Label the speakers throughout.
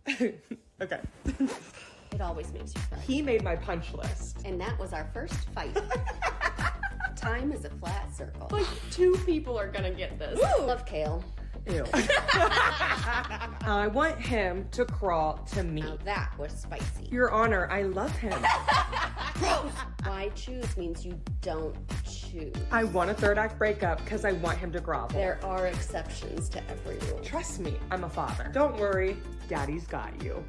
Speaker 1: Okay.
Speaker 2: It always makes you cry.
Speaker 1: He made my punch list.
Speaker 2: And that was our first fight. Time is a flat circle.
Speaker 3: Like 2 people are gonna get this.
Speaker 2: Ooh. Love kale.
Speaker 1: Ew. I want him to crawl to me.
Speaker 2: Now that was spicy.
Speaker 1: Your Honor, I love him.
Speaker 2: Gross. Why choose means you don't choose.
Speaker 1: I want a third act breakup because I want him to grovel.
Speaker 2: There are exceptions to every rule.
Speaker 1: Trust me, I'm a father. Don't worry, Daddy's got you.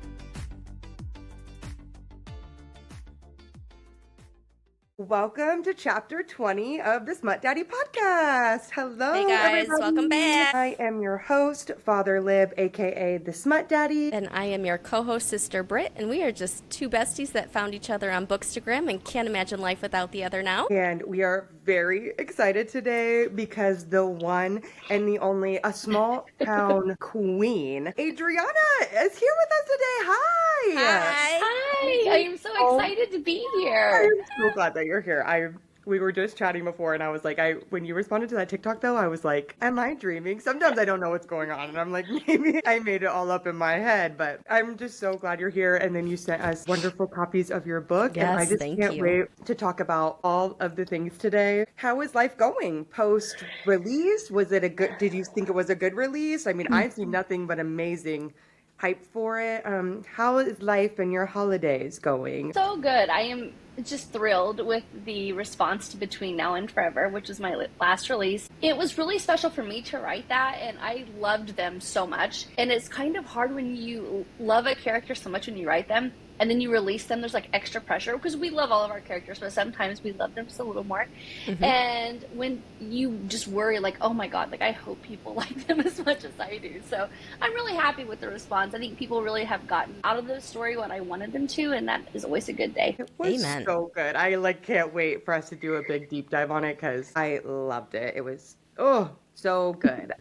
Speaker 1: Welcome to chapter 20 of the Smut Daddy podcast. Hello,
Speaker 3: Hey guys,
Speaker 1: everybody.
Speaker 3: welcome back.
Speaker 1: I am your host, Father Lib, aka the Smut Daddy.
Speaker 3: And I am your co-host, Sister Britt, and we are just 2 besties that found each other on Bookstagram and can't imagine life without the other now.
Speaker 1: And we are very excited today because the one and the only, a small town queen, Adriana, is here with us today. Hi.
Speaker 4: Hi, I am so excited to be here.
Speaker 1: I'm so glad that you're here. We were just chatting before, and I was like, when you responded to that TikTok, though, I was like, am I dreaming? Sometimes I don't know what's going on, and I'm like, maybe I made it all up in my head, but I'm just so glad you're here, and then you sent us wonderful copies of your book, and I
Speaker 3: Yes,
Speaker 1: just
Speaker 3: thank
Speaker 1: can't
Speaker 3: you.
Speaker 1: wait to talk about all of the things today. How is life going post-release? Did you think it was a good release? I mean, I've seen nothing but amazing hype for it. How is life and your holidays going?
Speaker 4: So good. I am just thrilled with the response to Between Now and Forever, which was my last release. It was really special for me to write that, and I loved them so much. And it's kind of hard when you love a character so much when you write them, and then you release them, there's like extra pressure, because we love all of our characters, but sometimes we love them just a little more.
Speaker 3: Mm-hmm.
Speaker 4: And when you just worry, like, oh my God, like I hope people like them as much as I do. So I'm really happy with the response. I think people really have gotten out of the story what I wanted them to, and that is always a good day.
Speaker 1: It was
Speaker 3: Amen.
Speaker 1: so good. I can't wait for us to do a big deep dive on it because I loved it. It was so good.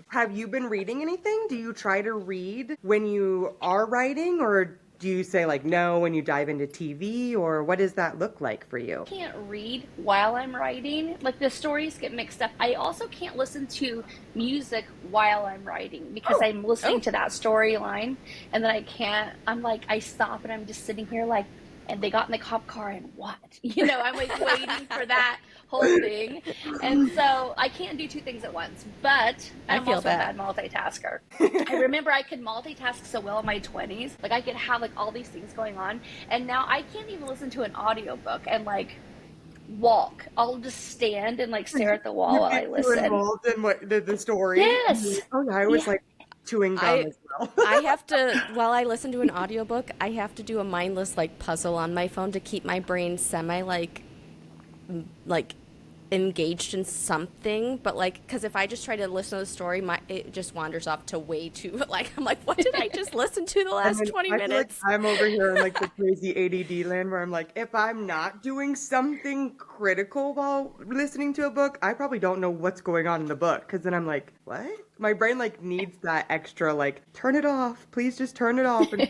Speaker 1: Have you been reading anything? Do you try to read when you are writing, or do you say like no when you dive into TV, or what does that look like for you?
Speaker 4: I can't read while I'm writing. Like the stories get mixed up. I also can't listen to music while I'm writing because I'm listening to that storyline, and then I stop and I'm just sitting here like, and they got in the cop car and what? You know, I'm like waiting for that whole thing. And so I can't do 2 things at once, but I'm
Speaker 3: feel
Speaker 4: also
Speaker 3: that.
Speaker 4: a bad multitasker. I remember I could multitask so well in my 20s. Like I could have like all these things going on. And now I can't even listen to an audiobook and like walk. I'll just stand and like stare at the wall while I
Speaker 1: You're
Speaker 4: listen.
Speaker 1: involved in what the story?
Speaker 4: Yes.
Speaker 1: Oh yeah, I was
Speaker 4: Yeah.
Speaker 1: like chewing gum as well.
Speaker 3: I have to, while I listen to an audiobook, I have to do a mindless like puzzle on my phone to keep my brain semi like engaged in something, but like, because if I just try to listen to the story, it just wanders off to way too, like, I'm like, what did I just listen to the last 20
Speaker 1: I feel
Speaker 3: minutes?
Speaker 1: like I'm over here in like the crazy ADD land where I'm like, if I'm not doing something critical while listening to a book, I probably don't know what's going on in the book. Because then I'm like, what? My brain like needs that extra like, turn it off. Please just turn it off. And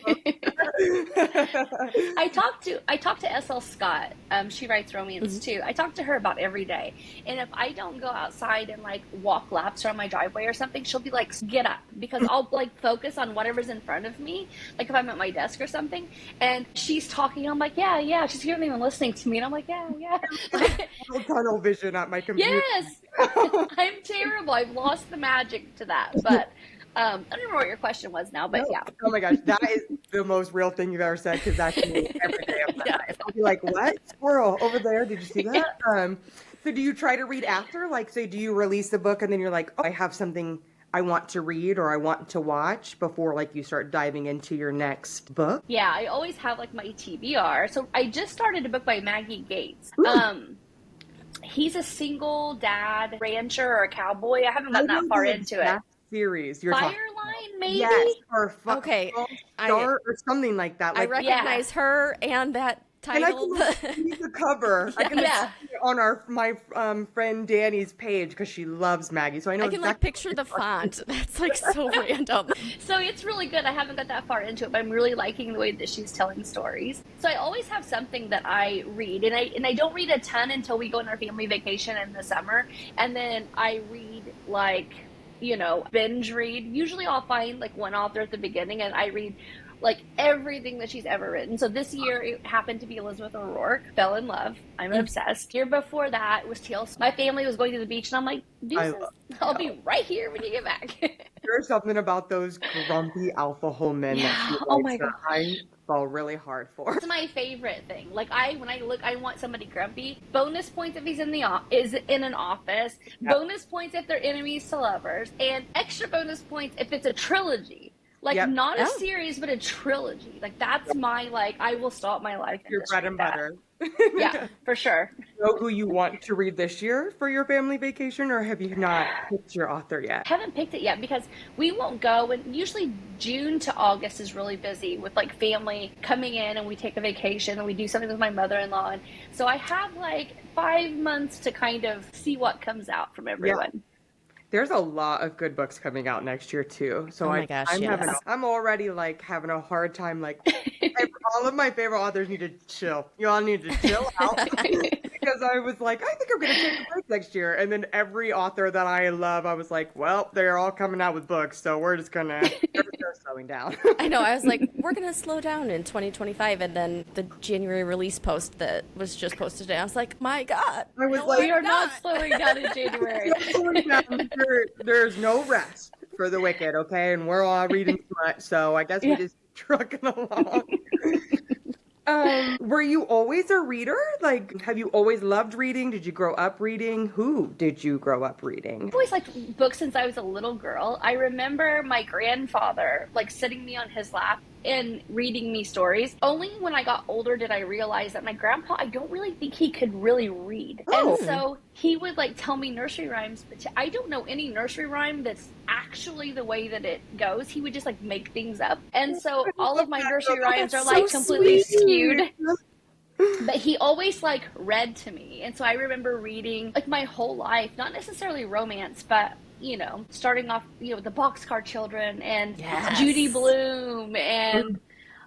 Speaker 4: I talked to S.L. Scott. She writes romance too. I talk to her about every day. And if I don't go outside and like walk laps around my driveway or something, she'll be like, get up, because I'll like focus on whatever's in front of me. Like if I'm at my desk or something and she's talking, I'm like, yeah. She's not even listening to me. And I'm like, yeah.
Speaker 1: tunnel vision at my computer.
Speaker 4: Yes. I'm terrible. I've lost the magic to that. But I don't remember what your question was now, but yeah.
Speaker 1: Oh my gosh, that is the most real thing you've ever said, because that's me every day of my life. I'll be like, what? Squirrel over there, did you see that? So do you try to read after? Like, say, do you release the book and then you're like, oh, I have something I want to read or I want to watch before like you start diving into your next book?
Speaker 4: Yeah, I always have like my TBR. So I just started a book by Maggie Gates. He's a single dad rancher or a cowboy. I haven't gotten that far into it.
Speaker 1: Series you're talking
Speaker 4: Fireline, maybe?
Speaker 1: Yes, or
Speaker 3: Okay,
Speaker 1: Star or something like that.
Speaker 3: I
Speaker 1: Like,
Speaker 3: recognize her and that
Speaker 1: and I
Speaker 3: title.
Speaker 1: can see the cover. I can see it on my friend Danny's page because she loves Maggie. So I know
Speaker 3: I can like picture the font. That's like so random.
Speaker 4: So it's really good. I haven't got that far into it, but I'm really liking the way that she's telling stories. So I always have something that I read, and I don't read a ton until we go on our family vacation in the summer, and then I read like binge read. Usually I'll find like one author at the beginning and I read like everything that she's ever written. So this year it happened to be Elizabeth O'Rourke. Fell in love. I'm obsessed. Year before that was T.L. My family was going to the beach and I'm like, deuces, I'll be right here when you get back.
Speaker 1: There's something about those grumpy alcohol men that she
Speaker 4: Oh
Speaker 1: likes
Speaker 4: my
Speaker 1: that I fall really hard for.
Speaker 4: It's my favorite thing. Like when I look, I want somebody grumpy. Bonus points if he's is in an office.
Speaker 1: Yep.
Speaker 4: Bonus points if they're enemies to lovers, and extra bonus points if it's a trilogy. Like
Speaker 1: Yep.
Speaker 4: not a series, but a trilogy. Like that's my I will stop my life.
Speaker 1: Your bread and butter.
Speaker 4: Yeah, for sure.
Speaker 1: Know who you want to read this year for your family vacation, or have you not picked your author yet?
Speaker 4: Haven't picked it yet because we won't go, and usually June to August is really busy with like family coming in, and we take a vacation and we do something with my mother-in-law, and so I have like 5 months to kind of see what comes out from everyone.
Speaker 1: Yeah. There's a lot of good books coming out next year too. So
Speaker 3: oh my gosh,
Speaker 1: I'm already like having a hard time. Like all of my favorite authors need to chill. You all need to chill out because I was like, I think I'm going to take a break next year. And then every author that I love, I was like, well, they're all coming out with books, so we're just gonna slowing down.
Speaker 3: I know. I was like, we're gonna slow down in 2025, and then the January release post that was just posted today, I was like, my God,
Speaker 1: I was like,
Speaker 4: we are not slowing down in January.
Speaker 1: There's no rest for the wicked, okay? And we're all reading Smut, so I guess we just trucking along. Were you always a reader? Like, have you always loved reading? Did you grow up reading? Who did you grow up reading?
Speaker 4: I've always liked books since I was a little girl. I remember my grandfather like sitting me on his lap and reading me stories. Only when I got older did I realize that my grandpa, I don't really think he could really read.
Speaker 1: Oh.
Speaker 4: And so he would like tell me nursery rhymes, but I don't know any nursery rhyme that's actually the way that it goes. He would just like make things up. And so all of my nursery rhymes are like completely skewed. But he always like read to me. And so I remember reading like my whole life, not necessarily romance, but starting off, with the Boxcar Children and Judy Blume and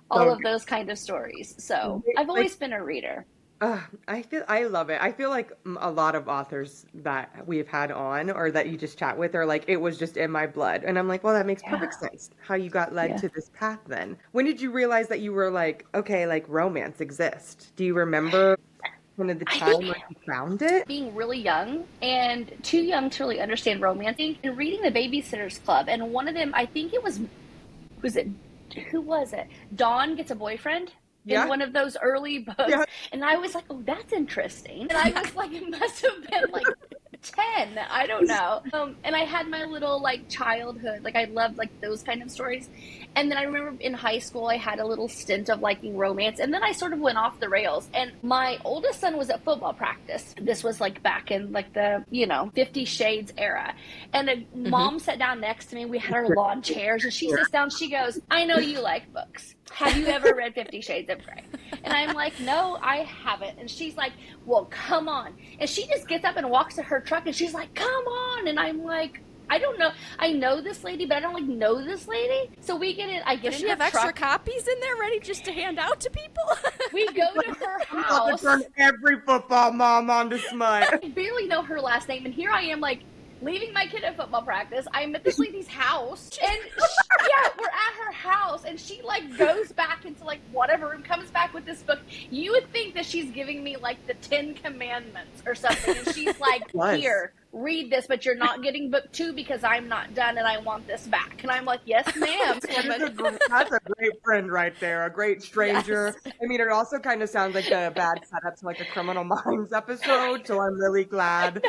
Speaker 4: all of those kind of stories. So I've always been a reader.
Speaker 1: I love it. I feel like a lot of authors that we've had on or that you just chat with are like, it was just in my blood. And I'm like, well, that makes perfect sense how you got led to this path then. When did you realize that you were like, okay, like romance exists? Do you remember kind of the time when you found it?
Speaker 4: Being really young and too young to really understand romancing and reading the Babysitter's Club. And one of them, I think it was who was it? Dawn Gets a Boyfriend. In one of those early books. And I was like, oh, that's interesting. And I was like, it must have been like 10. I don't know. And I had my little like childhood. Like I loved like those kind of stories. And then I remember in high school, I had a little stint of liking romance. And then I sort of went off the rails. And my oldest son was at football practice. This was like back in like the, 50 Shades era. And a mom sat down next to me. We had our lawn chairs. And she sits down. She goes, I know you like books. Have you ever read 50 Shades of Grey? And I'm like, no, I haven't. And she's like, well, come on. And she just gets up and walks to her truck and she's like, come on. And I'm like, I don't know. I know this lady, but I don't know this lady. So we get in. I get in her truck. Does she have
Speaker 3: extra copies in there ready just to hand out to people?
Speaker 4: We go to her house.
Speaker 1: I'm about to turn every football mom onto Smut.
Speaker 4: I barely know her last name, and here I am like leaving my kid at football practice. I'm at this lady's house, and we're at her house, and she like goes back into like whatever room, comes back with this book. You would think that she's giving me like the 10 Commandments or something, and she's like, here, read this, but you're not getting book 2 because I'm not done and I want this back. And I'm like, yes, ma'am.
Speaker 1: That's a great friend right there, a great stranger. Yes. I mean, it also kind of sounds like a bad setup to like a Criminal Minds episode, so I'm really glad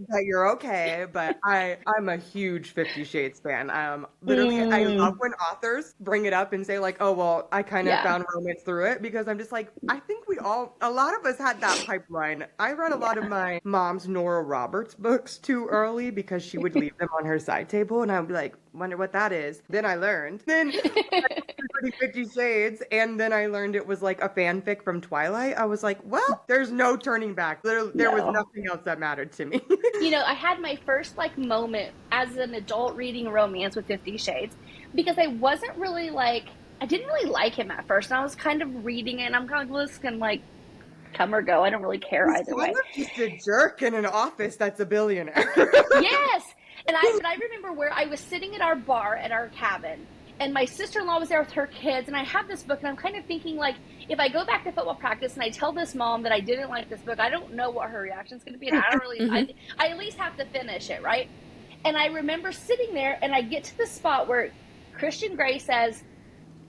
Speaker 1: that you're okay. But I'm a huge 50 Shades fan. Literally, I love when authors bring it up and say like, oh, well, I kind of found romance through it, because I'm just like, I think a lot of us had that pipeline. I read a lot of my mom's Nora Roberts books too early because she would leave them on her side table, and I would be like, wonder what that is. Then I learned. Then 50 Shades, and then I learned it was like a fanfic from Twilight. I was like, well, there's no turning back. There was nothing else that mattered to me.
Speaker 4: I had my first like moment as an adult reading romance with 50 Shades, because I wasn't really like, I didn't really like him at first, and I was kind of reading it, and I'm kind of like, this can like come or go. I don't really care either way.
Speaker 1: Just a jerk in an office that's a billionaire.
Speaker 4: Yes. But I remember where I was sitting at our bar at our cabin, and my sister-in-law was there with her kids, and I have this book, and I'm kind of thinking, like, if I go back to football practice and I tell this mom that I didn't like this book, I don't know what her reaction's going to be, and I don't really, I at least have to finish it, right? And I remember sitting there, and I get to the spot where Christian Grey says,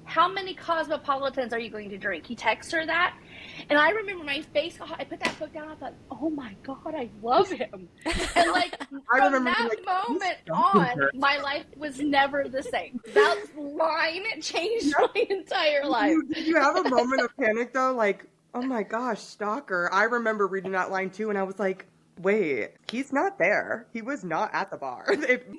Speaker 4: how many Cosmopolitans are you going to drink? He texts her that. And I remember my face, I put that book down, I thought, oh my God, I love him. And like, from that moment on, my life was never the same. That line changed my entire life.
Speaker 1: Did you have a moment of panic though? Like, oh my gosh, stalker. I remember reading that line too, and I was like, wait, he's not there. He was not at the bar.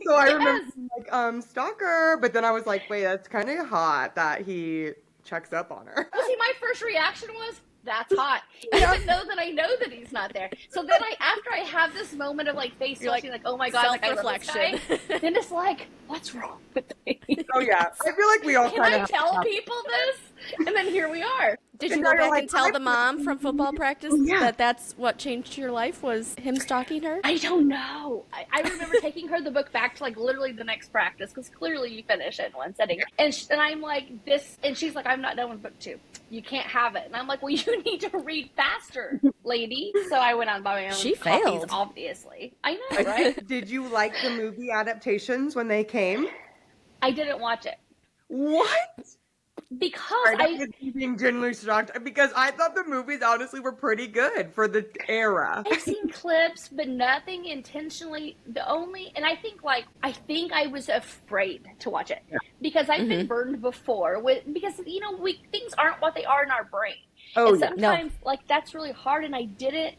Speaker 1: So I remember like, stalker. But then I was like, wait, that's kind of hot that he checks up on her.
Speaker 4: See, my first reaction was, that's hot. Even though that I know that he's not there. So then after I have this moment of like face flushing, like, oh my God, like I love this guy, then it's like, what's wrong with me?
Speaker 1: Oh yeah. I feel like we all
Speaker 4: Can I tell people this? And then here we are.
Speaker 3: Did you go back and tell the mom from football practice that that's what changed your life, was him stalking her?
Speaker 4: I don't know. I remember taking her the book back to like literally the next practice, because clearly you finish it in one setting. And I'm like, this, and she's like, I'm not done with book 2. You can't have it. And I'm like, well, you need to read faster, lady. So I went out and bought my own
Speaker 3: She
Speaker 4: copies,
Speaker 3: failed.
Speaker 4: Obviously. I know, right?
Speaker 1: Did you like the movie adaptations when they came?
Speaker 4: I didn't watch it.
Speaker 1: What?
Speaker 4: Because
Speaker 1: I was being genuinely shocked, because I thought the movies honestly were pretty good for the era.
Speaker 4: I've seen clips, but nothing intentionally. And I think I was afraid to watch it because I've been burned before because things aren't what they are in our brain.
Speaker 1: Oh,
Speaker 4: and sometimes like that's really hard, and I didn't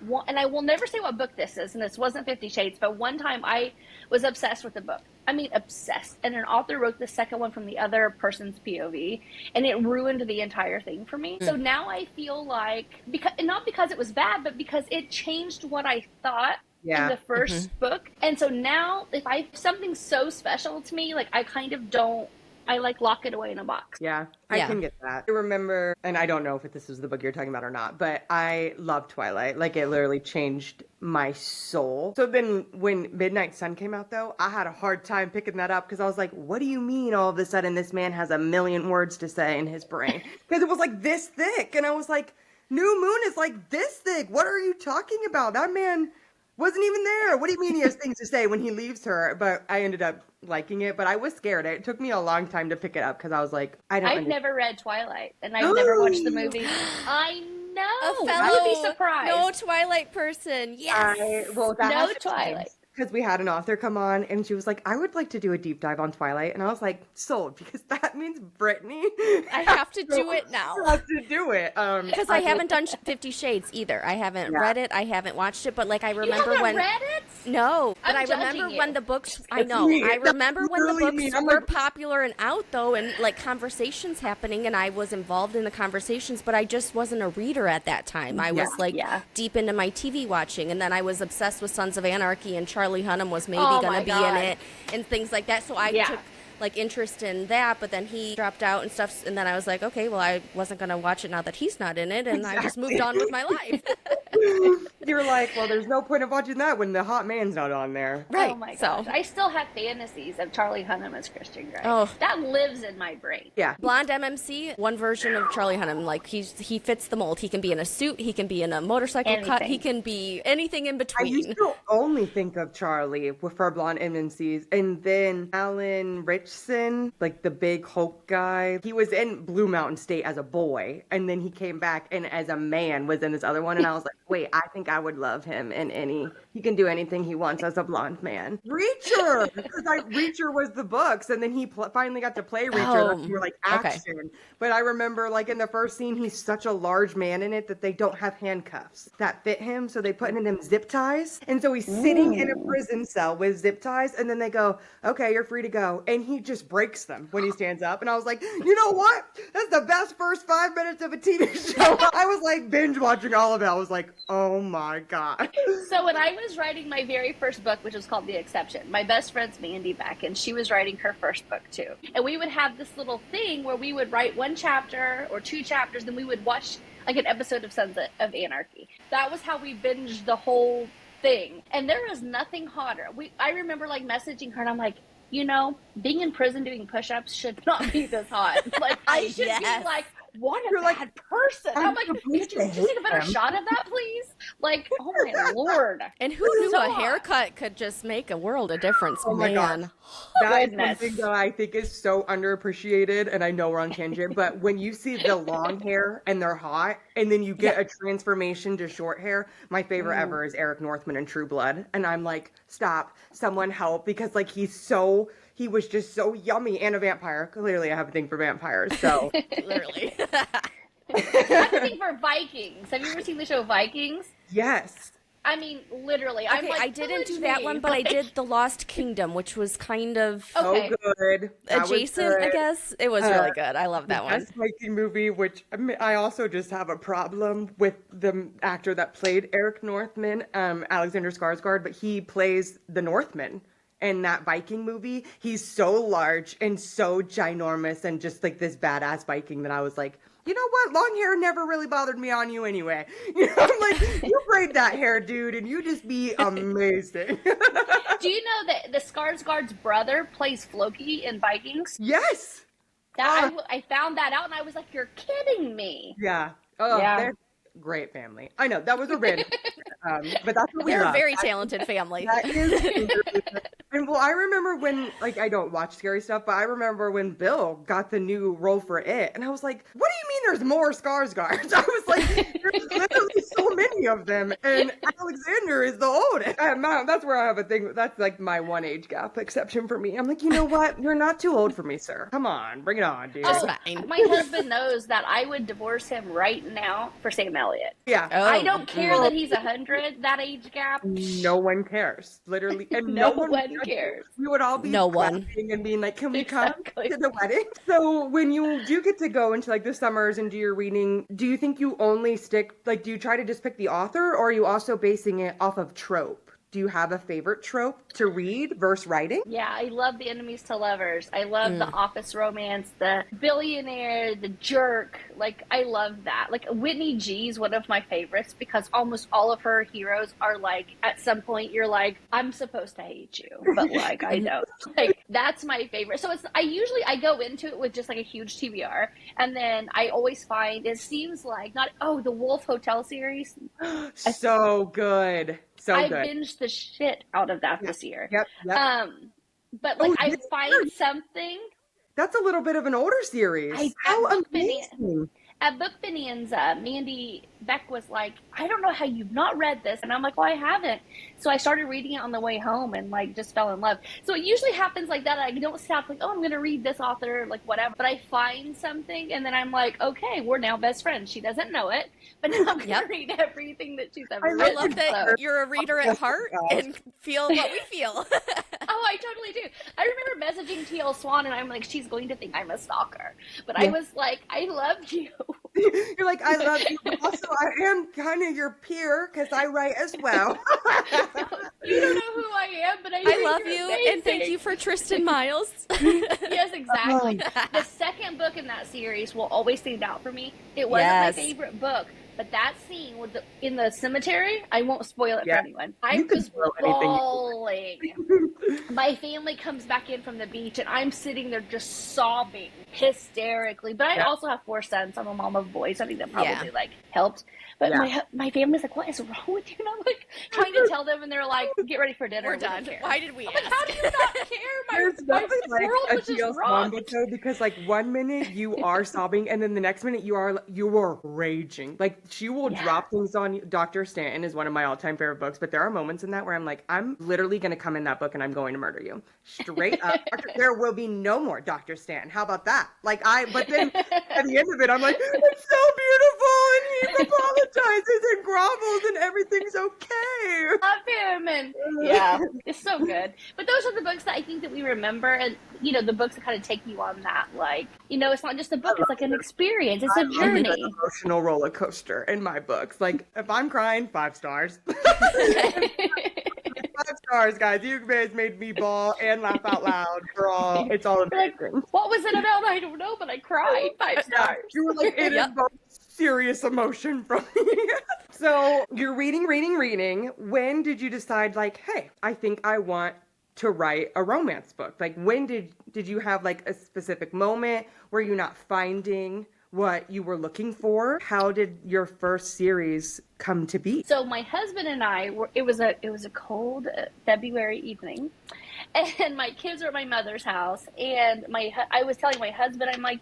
Speaker 4: want, and I will never say what book this is, and this wasn't 50 Shades, but one time I was obsessed with the book. I mean, obsessed. And an author wrote the second one from the other person's POV, and it ruined the entire thing for me. So now I feel like, not because it was bad, but because it changed what I thought in the first book. And so now, if something's so special to me, like I kind of don't, I like lock it away in a box.
Speaker 1: Yeah, I can get that. I remember, and I don't know if this is the book you're talking about or not, but I love Twilight. Like, it literally changed my soul. So then when Midnight Sun came out, though, I had a hard time picking that up because I was like, what do you mean all of a sudden this man has a million words to say in his brain? Because it was like this thick. And I was like, New Moon is like this thick. What are you talking about? That man wasn't even there. What do you mean he has things to say when he leaves her? But I ended up liking it, but I was scared. It took me a long time to pick it up because I was like, I've
Speaker 4: never read Twilight, and I've never watched the movie. I know. I would be surprised.
Speaker 3: No Twilight person. Yes.
Speaker 4: No Twilight.
Speaker 1: Because we had an author come on, and she was like, I would like to do a deep dive on Twilight. And I was like, sold, because that means Brittany.
Speaker 3: I have to do it now.
Speaker 1: I have to do it.
Speaker 3: Because I haven't done 50 Shades either. I haven't read it. I haven't watched it. But like, I remember
Speaker 4: you haven't read it?
Speaker 3: No. But I remember when the books, I know. I remember when the books were popular and out, though, and like conversations happening, and I was involved in the conversations, but I just wasn't a reader at that time. I was like deep into my TV watching, and then I was obsessed with Sons of Anarchy, and Charlie Hunnam was maybe going to be in it and things like that. So I took like interest in that, but then he dropped out and stuff. And then I was like, okay, well, I wasn't going to watch it now that he's not in it. And I just moved on with my life.
Speaker 1: You're like, well, there's no point of watching that when the hot man's not on there.
Speaker 3: Right.
Speaker 4: Oh my gosh. I still have fantasies of Charlie Hunnam as Christian Grey.
Speaker 3: Oh.
Speaker 4: That lives in my brain.
Speaker 1: Yeah.
Speaker 3: Blonde MMC, one version of Charlie Hunnam. Like, he fits the mold. He can be in a suit. He can be in a motorcycle cut. He can be anything in between.
Speaker 1: I used to only think of Charlie for blonde MMCs. And then Alan Richson, like the big Hulk guy, he was in Blue Mountain State as a boy. And then he came back and as a man was in this other one. And I was like, wait, I think I would love him in he can do anything he wants as a blonde man. Reacher! Because Reacher was the books, and then he finally got to play Reacher. That's more like action. Okay. But I remember, like, in the first scene, he's such a large man in it that they don't have handcuffs that fit him, so they put in him zip ties. And so he's sitting in a prison cell with zip ties, and then they go, okay, you're free to go. And he just breaks them when he stands up. And I was like, you know what? That's the best first 5 minutes of a TV show. I was, like, binge watching all of it. I was like, oh my God.
Speaker 4: So when I was writing my very first book, which was called The Exception, my best friend's Mandy Beck, and she was writing her first book too. And we would have this little thing where we would write one chapter or 2 chapters, then we would watch like an episode of Sons of Anarchy. That was how we binged the whole thing. And there is nothing hotter. I remember like messaging her and I'm like, you know, being in prison doing push-ups should not be this hot. Like, I should be like, what a bad person. I'm like, could you just take a better shot of that, please? Like, oh my Lord.
Speaker 3: And who knew a haircut could just make a world of difference,
Speaker 1: oh my
Speaker 3: man.
Speaker 1: God. That is something that I think is so underappreciated, and I know we're on tangent, but when you see the long hair and they're hot, and then you get a transformation to short hair, my favorite ever is Eric Northman in True Blood, and I'm like, stop, someone help, because like he was just so yummy, and a vampire. Clearly I have a thing for vampires, so.
Speaker 3: Literally.
Speaker 4: I have a thing for Vikings. Have you ever seen the show Vikings?
Speaker 1: Yes.
Speaker 4: I mean, literally.
Speaker 3: Okay,
Speaker 4: I'm like,
Speaker 3: I didn't do that one, but I did The Lost Kingdom, which was kind of
Speaker 1: good.
Speaker 3: adjacent, I guess. It was really good. I love that one.
Speaker 1: Best Viking movie, which I also just have a problem with the actor that played Eric Northman, Alexander Skarsgård, but he plays the Northman in that Viking movie. He's so large and so ginormous and just like this badass Viking that I was like, you know what? Long hair never really bothered me on you anyway. You know, I'm like, you braid that hair, dude, and you just be amazing.
Speaker 4: Do you know that the Skarsgård's brother plays Floki in Vikings?
Speaker 1: Yes.
Speaker 4: I found that out and I was like, you're kidding me.
Speaker 1: Yeah. Oh,
Speaker 4: yeah.
Speaker 1: They're a great family. I know that was a random, but that's what we
Speaker 3: They're
Speaker 1: love.
Speaker 3: a very talented family.
Speaker 1: That is. And well, I remember when, like, I don't watch scary stuff, but I remember when Bill got the new role for It, and I was like, what do you mean there's more Skarsgårds? I was like, there's literally so many of them, and Alexander is the oldest. That's where I have a thing. That's like my one age gap exception for me. I'm like, you know what? You're not too old for me, sir. Come on, bring it on, dude.
Speaker 3: It's fine.
Speaker 4: My husband knows that I would divorce him right now for Sam Elliott.
Speaker 1: Yeah.
Speaker 3: Oh.
Speaker 4: I don't care that he's 100, that age gap.
Speaker 1: No one cares, literally. And
Speaker 4: no one cares.
Speaker 1: We would all be clapping and being like, can we come to the wedding? So when you do get to go into like the summers and do your reading, do you think you only stick, like, do you try to just pick the author, or are you also basing it off of trope? Do you have a favorite trope to read versus writing?
Speaker 4: Yeah, I love the enemies to lovers. I love the office romance, the billionaire, the jerk. Like, I love that. Like, Whitney G's one of my favorites because almost all of her heroes are like, at some point, you're like, I'm supposed to hate you, but like, I don't. Like, that's my favorite. So I go into it with just like a huge TBR, and then I always find it seems like the Wolf Hotel series.
Speaker 1: So good.
Speaker 4: I binged the shit out of that this year.
Speaker 1: Yep.
Speaker 4: But like, I find something.
Speaker 1: That's a little bit of an older series. How amazing.
Speaker 4: At Book Bonanza, Mandy Beck was like, I don't know how you've not read this. And I'm like, well, I haven't. So I started reading it on the way home and like just fell in love. So it usually happens like that. I don't stop like, oh, I'm going to read this author, like whatever. But I find something and then I'm like, okay, we're now best friends. She doesn't know it, but now I'm going to read everything that she's ever written.
Speaker 3: I love that you're a reader at heart and feel what we feel.
Speaker 4: Oh, I totally do. I remember messaging T.L. Swan and I'm like, she's going to think I'm a stalker. But I was like, I love you.
Speaker 1: You're like, I love you, but also I am kind of your peer because I write as well.
Speaker 4: You don't know who I am, but I
Speaker 3: love you, amazing. And thank you for Tristan Miles.
Speaker 4: Yes, exactly. The second book in that series will always stand out for me. It wasn't my favorite book, but that scene with in the cemetery, I won't spoil it for anyone. I was bawling. My family comes back in from the beach, and I'm sitting there just sobbing hysterically. But I also have 4 sons. I'm a mom of boys. I think that probably like helped. But my family's like, what is wrong with you? And I'm like trying to tell them, and they're like, get ready for dinner.
Speaker 3: We're done. Why did we ask?
Speaker 4: Like, how do you not care? My world was just
Speaker 1: wrong. Because like one minute you are sobbing, and then the next minute you are raging. Like she will drop things on you. Dr. Stanton is one of my all-time favorite books, but there are moments in that where I'm like, I'm literally going to come in that book and I'm going to murder you. Straight up. There will be no more Dr. Stanton. How about that? But then at the end of it, I'm like, it's so beautiful, and he apologizes and grovels and everything's okay.
Speaker 4: Love him, and it's so good. But those are the books that I think that we remember, and the books that kind of take you on that, like, it's not just a book, it's like an experience, it's a journey.
Speaker 1: An emotional roller coaster in my books. Like if I'm crying, 5 stars. 5 stars, guys. You guys made me bawl and laugh out loud. It's all amazing.
Speaker 4: Like, what was it about? I don't know, but I cried. 5 stars.
Speaker 1: You were like, it is both serious emotion from me. So you're reading. When did you decide, like, hey, I think I want to write a romance book? Like, when did you have like a specific moment? Were you not finding what you were looking for? How did your first series come to be?
Speaker 4: So my husband and I it was a cold February evening, and my kids were at my mother's house, and I was telling my husband, I'm like,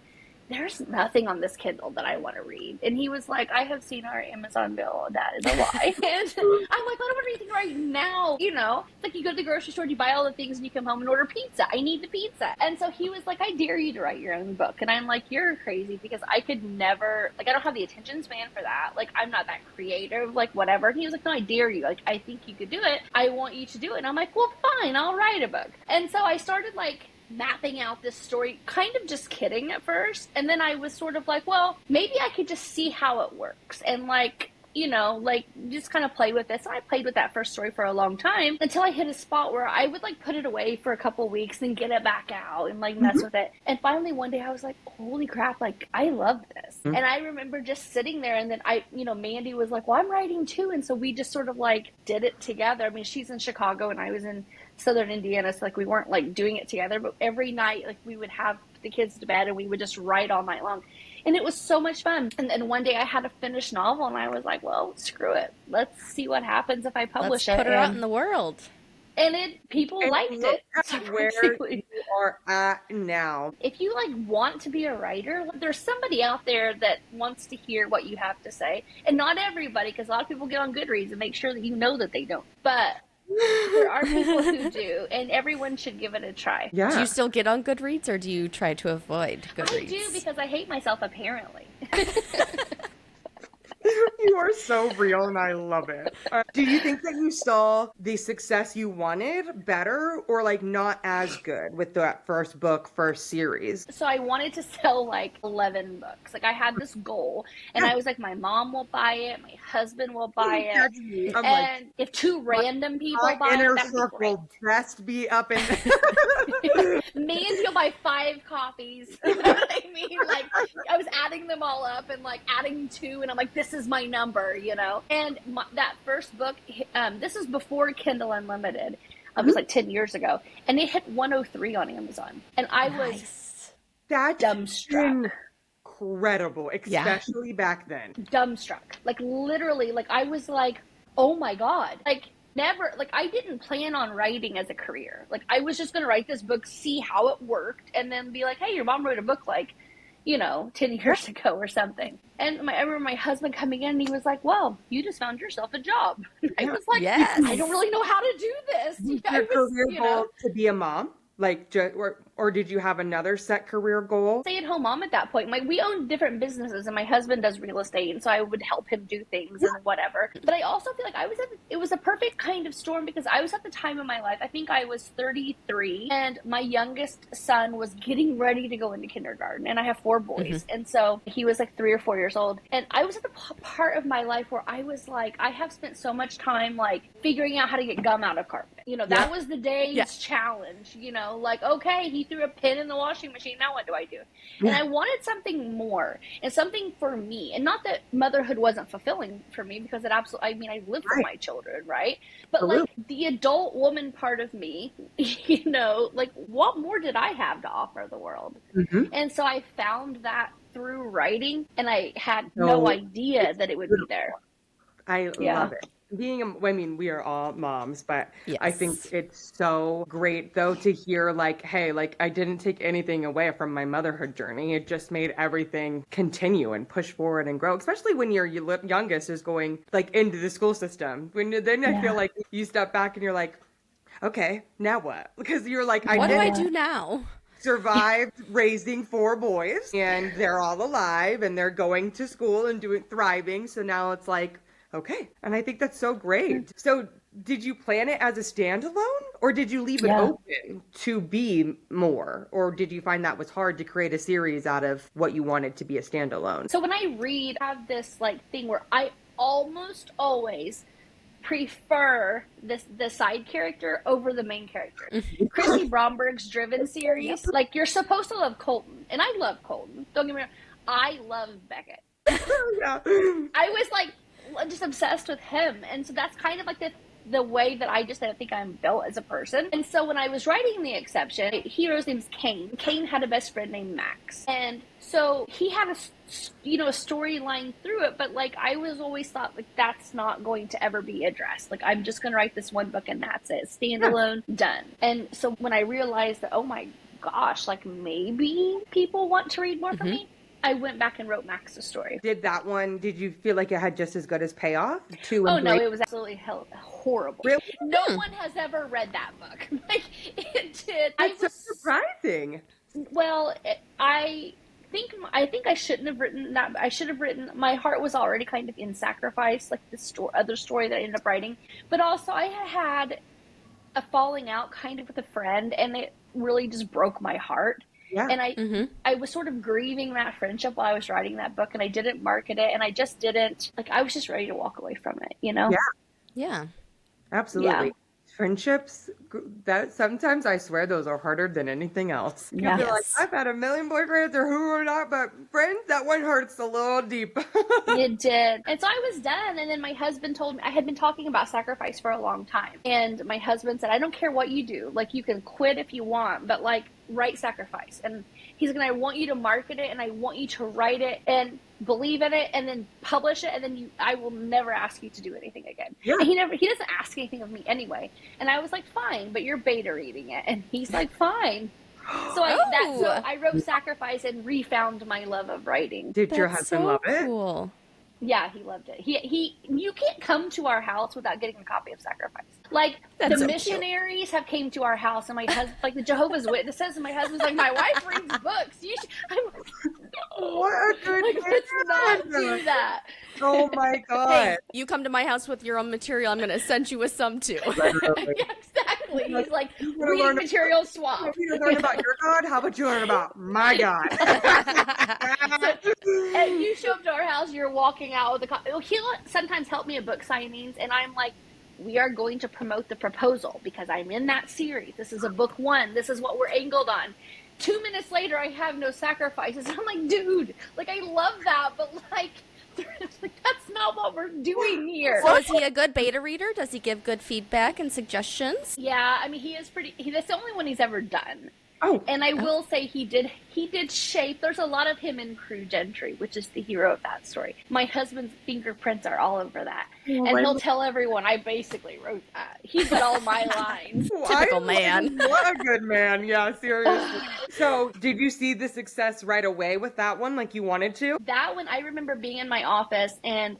Speaker 4: there's nothing on this Kindle that I want to read. And he was like, I have seen our Amazon bill. That is a lie. And I'm like, I don't want anything right now. You know, it's like you go to the grocery store, you buy all the things, and you come home and order pizza. I need the pizza. And so he was like, I dare you to write your own book. And I'm like, you're crazy, because I could never, like, I don't have the attention span for that. Like, I'm not that creative, like, whatever. And he was like, no, I dare you. Like, I think you could do it. I want you to do it. And I'm like, well, fine, I'll write a book. And so I started, like, mapping out this story, kind of just kidding at first. And then I was sort of like, well, maybe I could just see how it works. And like, you know, like just kind of play with this. And I played with that first story for a long time until I hit a spot where I would like put it away for a couple weeks and get it back out and like mess with it. And finally one day I was like, holy crap, like I love this. And I remember just sitting there, and then Mandy was like, well, I'm writing too. And so we just sort of like did it together. I mean, she's in Chicago and I was in Southern Indiana, so like we weren't like doing it together, but every night like we would have the kids to bed and we would just write all night long, and it was so much fun. And then one day I had a finished novel, and I was like, well, screw it, let's see what happens if I publish
Speaker 3: Let's put her out in the world.
Speaker 4: And people liked it.
Speaker 1: Where you are at now.
Speaker 4: If you like want to be a writer, there's somebody out there that wants to hear what you have to say, and not everybody, because a lot of people get on Goodreads and make sure that you know that they don't, but there are people who do, and everyone should give it a try.
Speaker 1: Yeah.
Speaker 3: Do you still get on Goodreads, or do you try to avoid Goodreads?
Speaker 4: I do, because I hate myself, apparently.
Speaker 1: You are so real, and I love it. Do you think that you saw the success you wanted better, or like not as good with that first series?
Speaker 4: So I wanted to sell like 11 books. Like I had this goal, and I was like, my mom will buy it, my husband will buy it, and like, if 2 random people buy it,
Speaker 1: inner
Speaker 4: that'd
Speaker 1: circle
Speaker 4: be great.
Speaker 1: Best be up in
Speaker 4: Mandy will buy 5 copies. You know what I mean? Like I was adding them all up and like adding 2, and I'm like, this is my number, you know? And that first book, this is before Kindle Unlimited. It was like 10 years ago, and it hit 103 on Amazon, and I was dumbstruck.
Speaker 1: Incredible, especially back then.
Speaker 4: Dumbstruck, like literally, like I was like, oh my god, like never, like I didn't plan on writing as a career. Like I was just gonna write this book, see how it worked, and then be like, hey, your mom wrote a book like, 10 years ago or something. And I remember my husband coming in, and he was like, well, you just found yourself a job. I was like, I don't really know how to do this.
Speaker 1: Your career goal to be a mom? Like, or did you have another set career goal?
Speaker 4: Stay-at-home mom at that point. Like, we owned different businesses, and my husband does real estate, and so I would help him do things and whatever. But I also feel like it was a perfect kind of storm, because I was at the time in my life, I think I was 33, and my youngest son was getting ready to go into kindergarten, and I have 4 boys, and so he was like 3 or 4 years old, and I was at the part of my life where I was like, I have spent so much time like figuring out how to get gum out of carpet. That was the day's challenge, like, okay, he threw a pin in the washing machine. Now what do I do? And I wanted something more, and something for me. And not that motherhood wasn't fulfilling for me, because it absolutely, I mean, I live for my children, right? But like the adult woman part of me, like what more did I have to offer the world? And so I found that through writing, and I had no idea that it would be there.
Speaker 1: I love it. We are all moms, but I think it's so great though to hear like, hey, like I didn't take anything away from my motherhood journey. It just made everything continue and push forward and grow, especially when your youngest is going like into the school system. I feel like you step back and you're like, okay, now what? Because you're like,
Speaker 3: what do I do now?
Speaker 1: Survived raising 4 boys, and they're all alive and they're going to school and thriving. So now it's like, okay. And I think that's so great. So did you plan it as a standalone, or did you leave it open to be more? Or did you find that was hard to create a series out of what you wanted to be a standalone?
Speaker 4: So when I read, I have this like thing where I almost always prefer the side character over the main character. Chrissy Bromberg's Driven series, like, you're supposed to love Colton, and I love Colton. Don't get me wrong, I love Beckett.
Speaker 1: Yeah.
Speaker 4: I was like just obsessed with him, and so that's kind of like the way that I think I'm built as a person. And so when I was writing The Exception, the hero's name's Kane. Kane had a best friend named Max, and so he had a storyline through it, but like I was always thought like that's not going to ever be addressed. Like I'm just gonna write this one book and that's it, standalone, done. And so when I realized that, oh my gosh, like maybe people want to read more from me, I went back and wrote Max's story.
Speaker 1: Did you feel like it had just as good as payoff?
Speaker 4: Oh no, it was absolutely horrible.
Speaker 1: Really?
Speaker 4: No one has ever read that book. Like it did.
Speaker 1: That's so surprising.
Speaker 4: Well, I think I shouldn't have written that. I should have written. My heart was already kind of in Sacrifice, like the other story that I ended up writing. But also, I had a falling out kind of with a friend, and it really just broke my heart. Yeah. And I was sort of grieving that friendship while I was writing that book, and I didn't market it, and I just didn't, like, I was just ready to walk away from it, you know?
Speaker 3: Yeah.
Speaker 1: Absolutely. Yeah. Friendships, that sometimes I swear those are harder than anything else.
Speaker 4: Yeah.
Speaker 1: You're like, I've had a million boyfriends or who or not, but friends, that one hurts a little deep.
Speaker 4: It did. And so I was done. And then my husband told me, I had been talking about Sacrifice for a long time. And my husband said, I don't care what you do. Like, you can quit if you want, but like, write Sacrifice. And he's going to, I want you to market it, and I want you to write it and believe in it, and then publish it, and then I will never ask you to do anything again. Yeah. And he doesn't ask anything of me anyway. And I was like, fine, but you're beta reading it. And he's like, fine. So I wrote Sacrifice and refound my love of writing.
Speaker 1: Did your husband love it?
Speaker 3: Cool.
Speaker 4: Yeah, he loved it. You can't come to our house without getting a copy of Sacrifice. Like,
Speaker 3: that's
Speaker 4: the missionaries have came to our house, and my husband, like the Jehovah's Witnesses, and my husband's like, my wife reads books. I'm like,
Speaker 1: what a good
Speaker 4: like, let's not do that.
Speaker 1: Oh my God.
Speaker 3: Hey, you come to my house with your own material, I'm going to send you with some too.
Speaker 4: Yeah, exactly. He's like, reading material swap.
Speaker 1: You learn about your God? How about you learn about my God?
Speaker 4: And you show up to our house, you're walking out with a copy. He'll sometimes help me at book signings, and I'm like, we are going to promote The Proposal because I'm in that series. This is a book one. This is what we're angled on. 2 minutes later, I have no Sacrifices. I'm like, dude, like, I love that, but like that's not what we're doing here.
Speaker 3: So is he a good beta reader? Does he give good feedback and suggestions?
Speaker 4: Yeah, I mean, he is that's the only one he's ever done.
Speaker 1: Oh.
Speaker 4: And I will say he did shape. There's a lot of him in Crew Gentry, which is the hero of that story. My husband's fingerprints are all over that. And he'll tell everyone I basically wrote that. He's got all my lines.
Speaker 3: Typical man.
Speaker 1: What a good man. Yeah, seriously. So did you see the success right away with that one like you wanted to?
Speaker 4: That one, I remember being in my office, and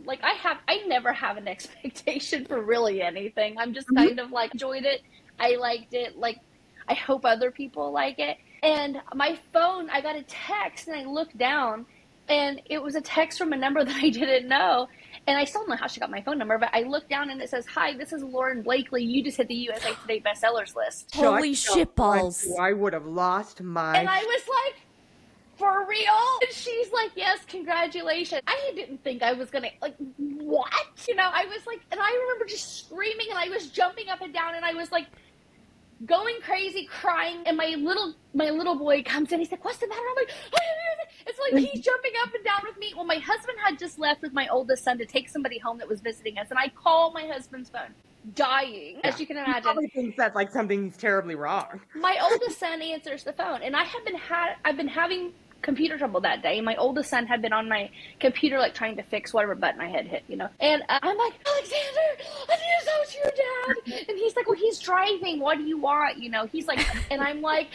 Speaker 4: like I never have an expectation for really anything. I'm just kind of like enjoyed it. I liked it. Like, I hope other people like it. And my phone, I got a text, and I looked down, and it was a text from a number that I didn't know. And I still don't know how she got my phone number, but I looked down, and it says, hi, this is Lauren Blakely. You just hit the USA Today bestsellers list.
Speaker 3: Holy shitballs.
Speaker 1: I would have lost my...
Speaker 4: And I was like, for real? And she's like, yes, congratulations. I didn't think I was gonna, like, what? You know, I was like, and I remember just screaming, and I was jumping up and down, and I was like, going crazy, crying, and my little boy comes in. He's like, what's the matter? I'm like, it's like he's jumping up and down with me. Well, my husband had just left with my oldest son to take somebody home that was visiting us, and I call my husband's phone, dying, as you can imagine. He
Speaker 1: probably thinks that's like something's terribly wrong.
Speaker 4: My oldest son answers the phone, and I've been having computer trouble that day. My oldest son had been on my computer, like, trying to fix whatever button I had hit, you know. And I'm like, Alexander, I need to talk to your dad. And he's like, well, he's driving. What do you want? You know, he's like, and I'm like,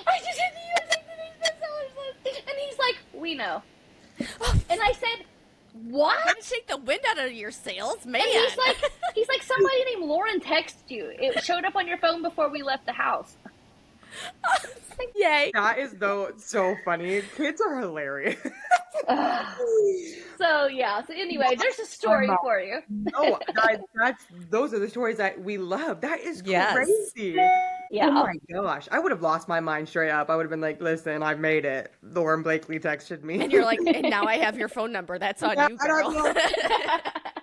Speaker 4: I just hit the USA Today bestsellers list. And he's like, we know. And I said, what?
Speaker 3: Gotta take the wind out of your sails, man.
Speaker 4: And he's like, somebody named Lauren texted you. It showed up on your phone before we left the house.
Speaker 3: Yay.
Speaker 1: That is so funny. Kids are hilarious.
Speaker 4: So anyway, there's a story for you.
Speaker 1: No, those are the stories that we love. That is crazy.
Speaker 4: Yeah.
Speaker 1: Oh my gosh. I would have lost my mind straight up. I would have been like, listen, I've made it. Lauren Blakely texted me.
Speaker 3: And you're like, and now I have your phone number. That's on you, girl.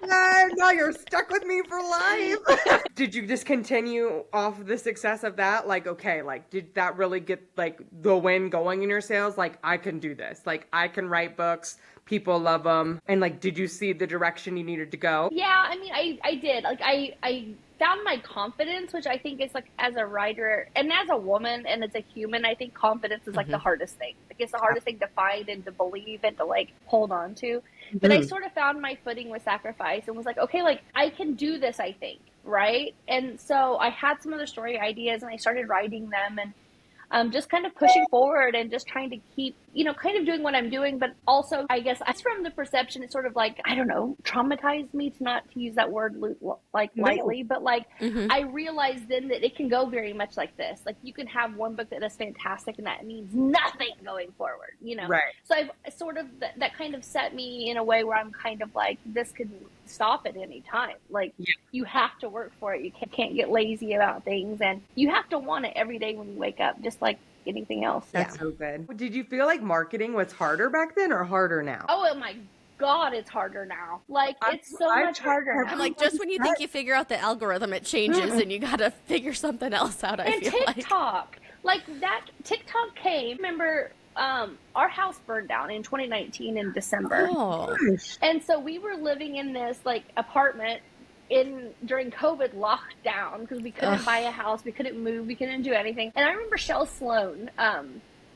Speaker 1: Now you're stuck with me for life. Did you just continue off the success of that? Like, okay, like, did that really get like the wind going in your sales? Like, I can do this. Like, I can write books. People love them. And like, did you see the direction you needed to go?
Speaker 4: Yeah, I mean, I did. Like, I found my confidence, which I think is like, as a writer and as a woman and as a human, I think confidence is like the hardest thing. Like, it's the hardest thing to find and to believe and to like hold on to. But I sort of found my footing with sacrifice and was like, okay, like I can do this, I think. Right. And so I had some other story ideas and I started writing them and just kind of pushing forward and just trying to keep, kind of doing what I'm doing. But also, I guess, from the perception, it's sort of like, I don't know, traumatized me to use that word like lightly. But like, I realized then that it can go very much like this. Like, you can have one book that is fantastic and that means nothing going forward,
Speaker 1: Right.
Speaker 4: So I've sort of, that kind of set me in a way where I'm kind of like, this could stop at any time. Like, you have to work for it. You can't get lazy about things, and you have to want it every day when you wake up, just like anything else.
Speaker 1: That's so good. Did you feel like marketing was harder back then or harder now?
Speaker 4: Oh my God, it's harder now. Like, it's so much harder now.
Speaker 3: I'm like, just when you think you figure out the algorithm, it changes and you got to figure something else out, I feel like. And
Speaker 4: TikTok. Like, that TikTok came, remember, our house burned down in 2019 in December.
Speaker 3: Oh.
Speaker 4: And so we were living in this like apartment during COVID lockdown because we couldn't buy a house, we couldn't move, we couldn't do anything. And I remember Shell Sloan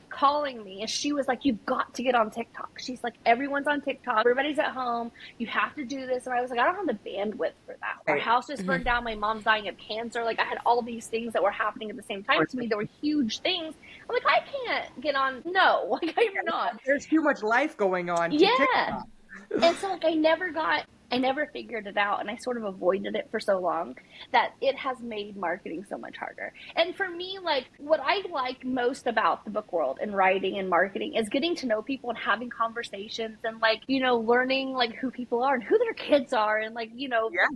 Speaker 4: calling me and she was like, you've got to get on TikTok. She's like, everyone's on TikTok, everybody's at home, you have to do this. And I was like, I don't have the bandwidth for that. Our house just burned down, my mom's dying of cancer. Like, I had all these things that were happening at the same time to me. There were huge things. I'm like, I can't get on. No, like, I'm not.
Speaker 1: There's too much life going on.
Speaker 4: Yeah. And so like, I never figured it out, and I sort of avoided it for so long that it has made marketing so much harder. And for me, like, what I like most about the book world and writing and marketing is getting to know people and having conversations and like, learning like who people are and who their kids are and like,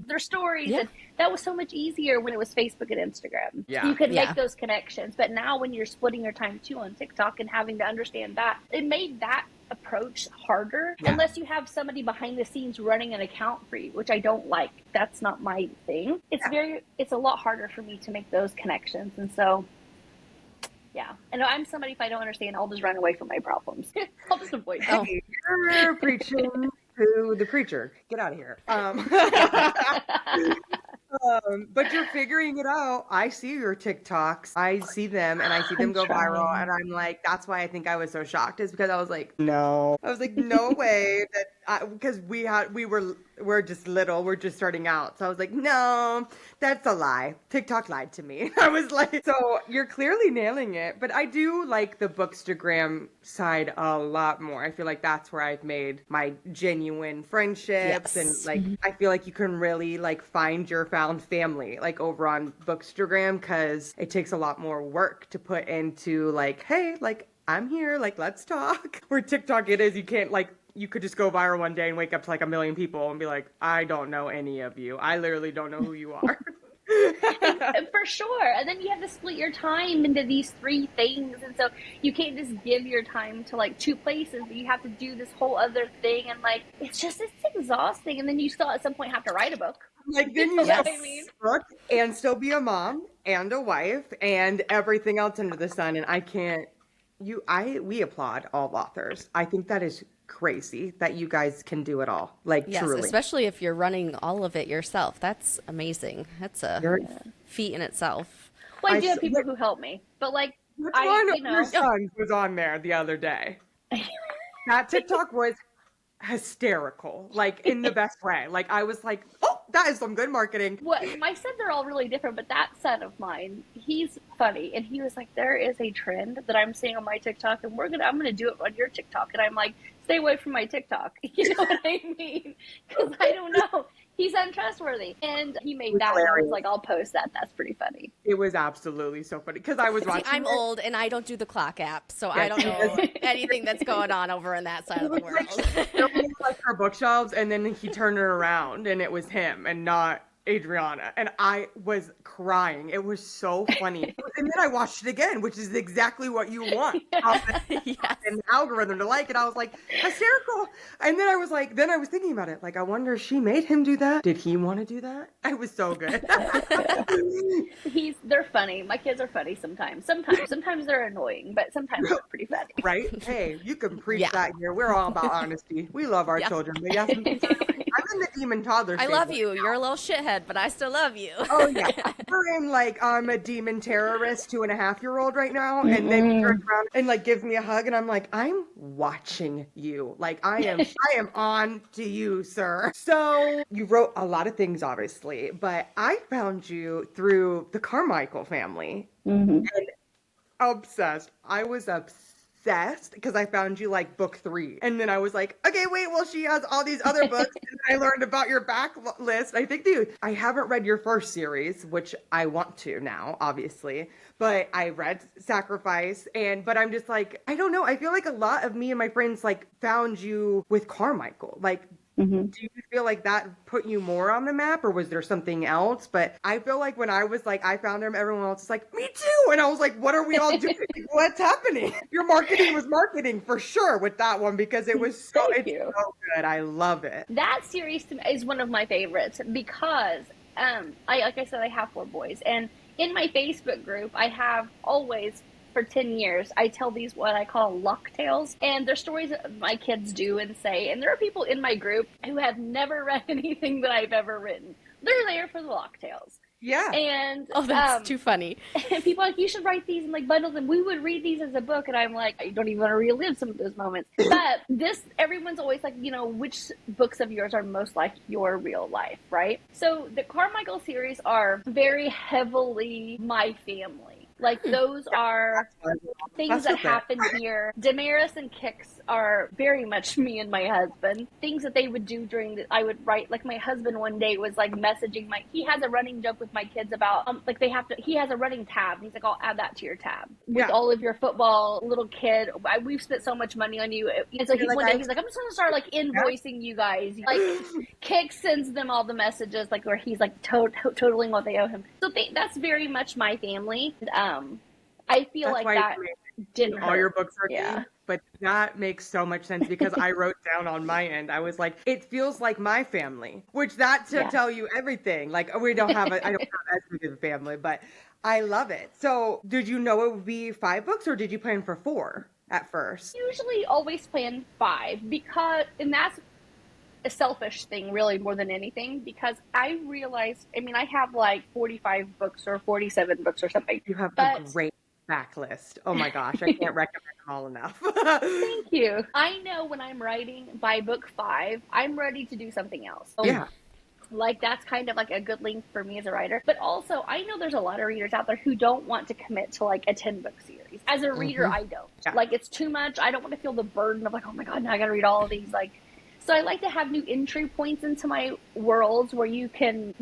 Speaker 4: their stories. And that was so much easier when it was Facebook and Instagram.
Speaker 1: Yeah.
Speaker 4: You could make those connections. But now when you're splitting your time too on TikTok and having to understand that, it made that approach harder unless you have somebody behind the scenes running an account for you, which I don't like. That's not my thing. It's a lot harder for me to make those connections. And so, and I'm somebody, if I don't understand, I'll just run away from my problems. I'll just avoid them.
Speaker 1: Hey, you're preaching to the preacher. Get out of here. But you're figuring it out. I see your TikToks. I see them and I see them go viral. And I'm like, that's why I think I was so shocked, is because I was like, no way that because we're just little. We're just starting out. So I was like, no, that's a lie. TikTok lied to me. I was like, so you're clearly nailing it. But I do like the Bookstagram side a lot more. I feel like that's where I've made my genuine friendships. And like, I feel like you can really like find your found family like over on Bookstagram, because it takes a lot more work to put into like, hey, like I'm here, like let's talk. Where TikTok it is, you can't like, you could just go viral one day and wake up to like 1 million people and be like, I don't know any of you. I literally don't know who you are.
Speaker 4: For sure. And then you have to split your time into these 3 things. And so you can't just give your time to like 2 places, but you have to do this whole other thing. And like, it's exhausting. And then you still at some point have to write a book.
Speaker 1: Like, then you have to book and still be a mom and a wife and everything else under the sun. And I can't, we applaud all authors. I think that is crazy that you guys can do it all. Like, truly.
Speaker 3: Especially if you're running all of it yourself. That's amazing. That's a feat in itself.
Speaker 4: Well, I do have people who help me, but like,
Speaker 1: which one of your sons was on there the other day? That TikTok was hysterical, like in the best way. Like, I was like, oh, that is some good marketing.
Speaker 4: My sons are all really different, but that son of mine, he's funny, and he was like, there is a trend that I'm seeing on my TikTok, and I'm gonna do it on your TikTok. And I'm like, stay away from my TikTok. You know what I mean? Because I don't know. He's untrustworthy. And he made that, and I was like, I'll post that. That's pretty funny.
Speaker 1: It was absolutely so funny, because I was watching.
Speaker 3: I'm old, and I don't do the clock app, so I don't know anything that's going on over in that side of the world.
Speaker 1: Like her bookshelves, and then he turned it around, and it was him, and not Adriana, and I was crying. It was so funny. And then I watched it again, which is exactly what you want.
Speaker 3: Yes.
Speaker 1: An algorithm to like it. I was like, hysterical. And then I was like, then I was thinking about it. Like, I wonder if she made him do that. Did he want to do that? It was so good.
Speaker 4: They're funny. My kids are funny sometimes. Sometimes they're annoying, but sometimes they're pretty funny.
Speaker 1: Right? Hey, you can preach that here. We're all about honesty. We love our children. But yes, I'm in the demon toddler
Speaker 3: I
Speaker 1: stage
Speaker 3: love
Speaker 1: right
Speaker 3: you.
Speaker 1: now.
Speaker 3: You're a little shithead, but I still love you.
Speaker 1: Oh yeah, we're in like I'm a demon terrorist 2.5-year-old right now, and then he turns around and like gives me a hug, and I'm like, I'm watching you, like I am on to you, sir. So you wrote a lot of things, obviously, but I found you through the Carmichael Family, and obsessed. I was obsessed because I found you like book 3, and then I was like, okay, wait, well, she has all these other books, and then I learned about your backlist. I think I haven't read your first series, which I want to now, obviously, but I read Sacrifice, but I'm just like, I don't know. I feel like a lot of me and my friends like found you with Carmichael, like. Do you feel like that put you more on the map, or was there something else? But I feel like when I was like, I found him, everyone else was like, me too. And I was like, what are we all doing? What's happening? Your marketing was marketing for sure with that one, because it was so good. I love it.
Speaker 4: That series is one of my favorites because, like I said, I have 4 boys. And in my Facebook group, I have always, for 10 years, I tell these what I call luck tales, and they're stories that my kids do and say, and there are people in my group who have never read anything that I've ever written. They're there for the luck tales.
Speaker 1: Yeah.
Speaker 4: And
Speaker 3: that's too funny.
Speaker 4: And people are like, you should write these and like bundle them. We would read these as a book, and I'm like, I don't even want to relive some of those moments. But everyone's always like, which books of yours are most like your real life, right? So the Carmichael series are very heavily my family. Like, those are things that happen here. Damaris and Kix are very much me and my husband. Things that they would do I would write, like my husband one day was like messaging he has a running joke with my kids about, he has a running tab. And he's like, I'll add that to your tab. With all of your football, little kid, we've spent so much money on you. And so one day he's like, I'm just going to start like invoicing you guys. Like, Kix sends them all the messages, like where he's like totaling what they owe him. So that's very much my family. I feel like that didn't hurt.
Speaker 1: All your books are deep, but that makes so much sense because I wrote down on my end, I was like, it feels like my family, which tell you everything. Like, I don't have as big of a family, but I love it. So did you know it would be 5 books, or did you plan for 4 at first?
Speaker 4: Usually always plan 5 and that's a selfish thing really more than anything, because I realized, I have like 45 books or 47 books or something.
Speaker 1: You have a great backlist. Oh my gosh, I can't recommend them all enough.
Speaker 4: Thank you. I know when I'm writing by book 5, I'm ready to do something else.
Speaker 1: Yeah.
Speaker 4: Like, that's kind of like a good length for me as a writer. But also, I know there's a lot of readers out there who don't want to commit to like a 10-book series. As a reader, I don't. Yeah. Like, it's too much. I don't want to feel the burden of like, oh my God, now I got to read all of these. Like, so I like to have new entry points into my worlds where you can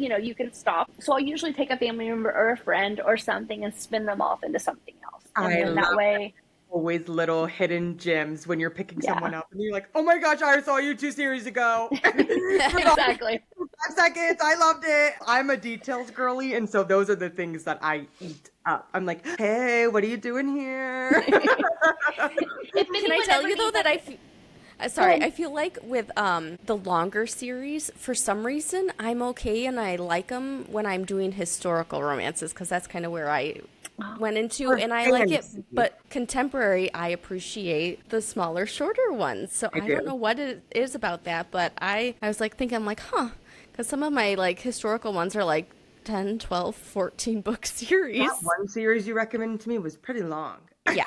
Speaker 4: stop. So I'll usually take a family member or a friend or something and spin them off into something else. And that way,
Speaker 1: always little hidden gems when you're picking someone up and you're like, oh my gosh, I saw you 2 series ago.
Speaker 4: Exactly.
Speaker 1: 5 seconds. I loved it. I'm a details girly. And so those are the things that I eat up. I'm like, hey, what are you doing here?
Speaker 3: Can I tell you though that I feel like with the longer series, for some reason, I'm okay and I like them when I'm doing historical romances, because that's kind of where I went into, and I like it. But contemporary, I appreciate the smaller, shorter ones. So I don't know what it is about that, but I was like thinking, I'm like, because some of my like historical ones are like 10, 12, 14 book series.
Speaker 1: That one series you recommended to me was pretty long.
Speaker 3: Yeah.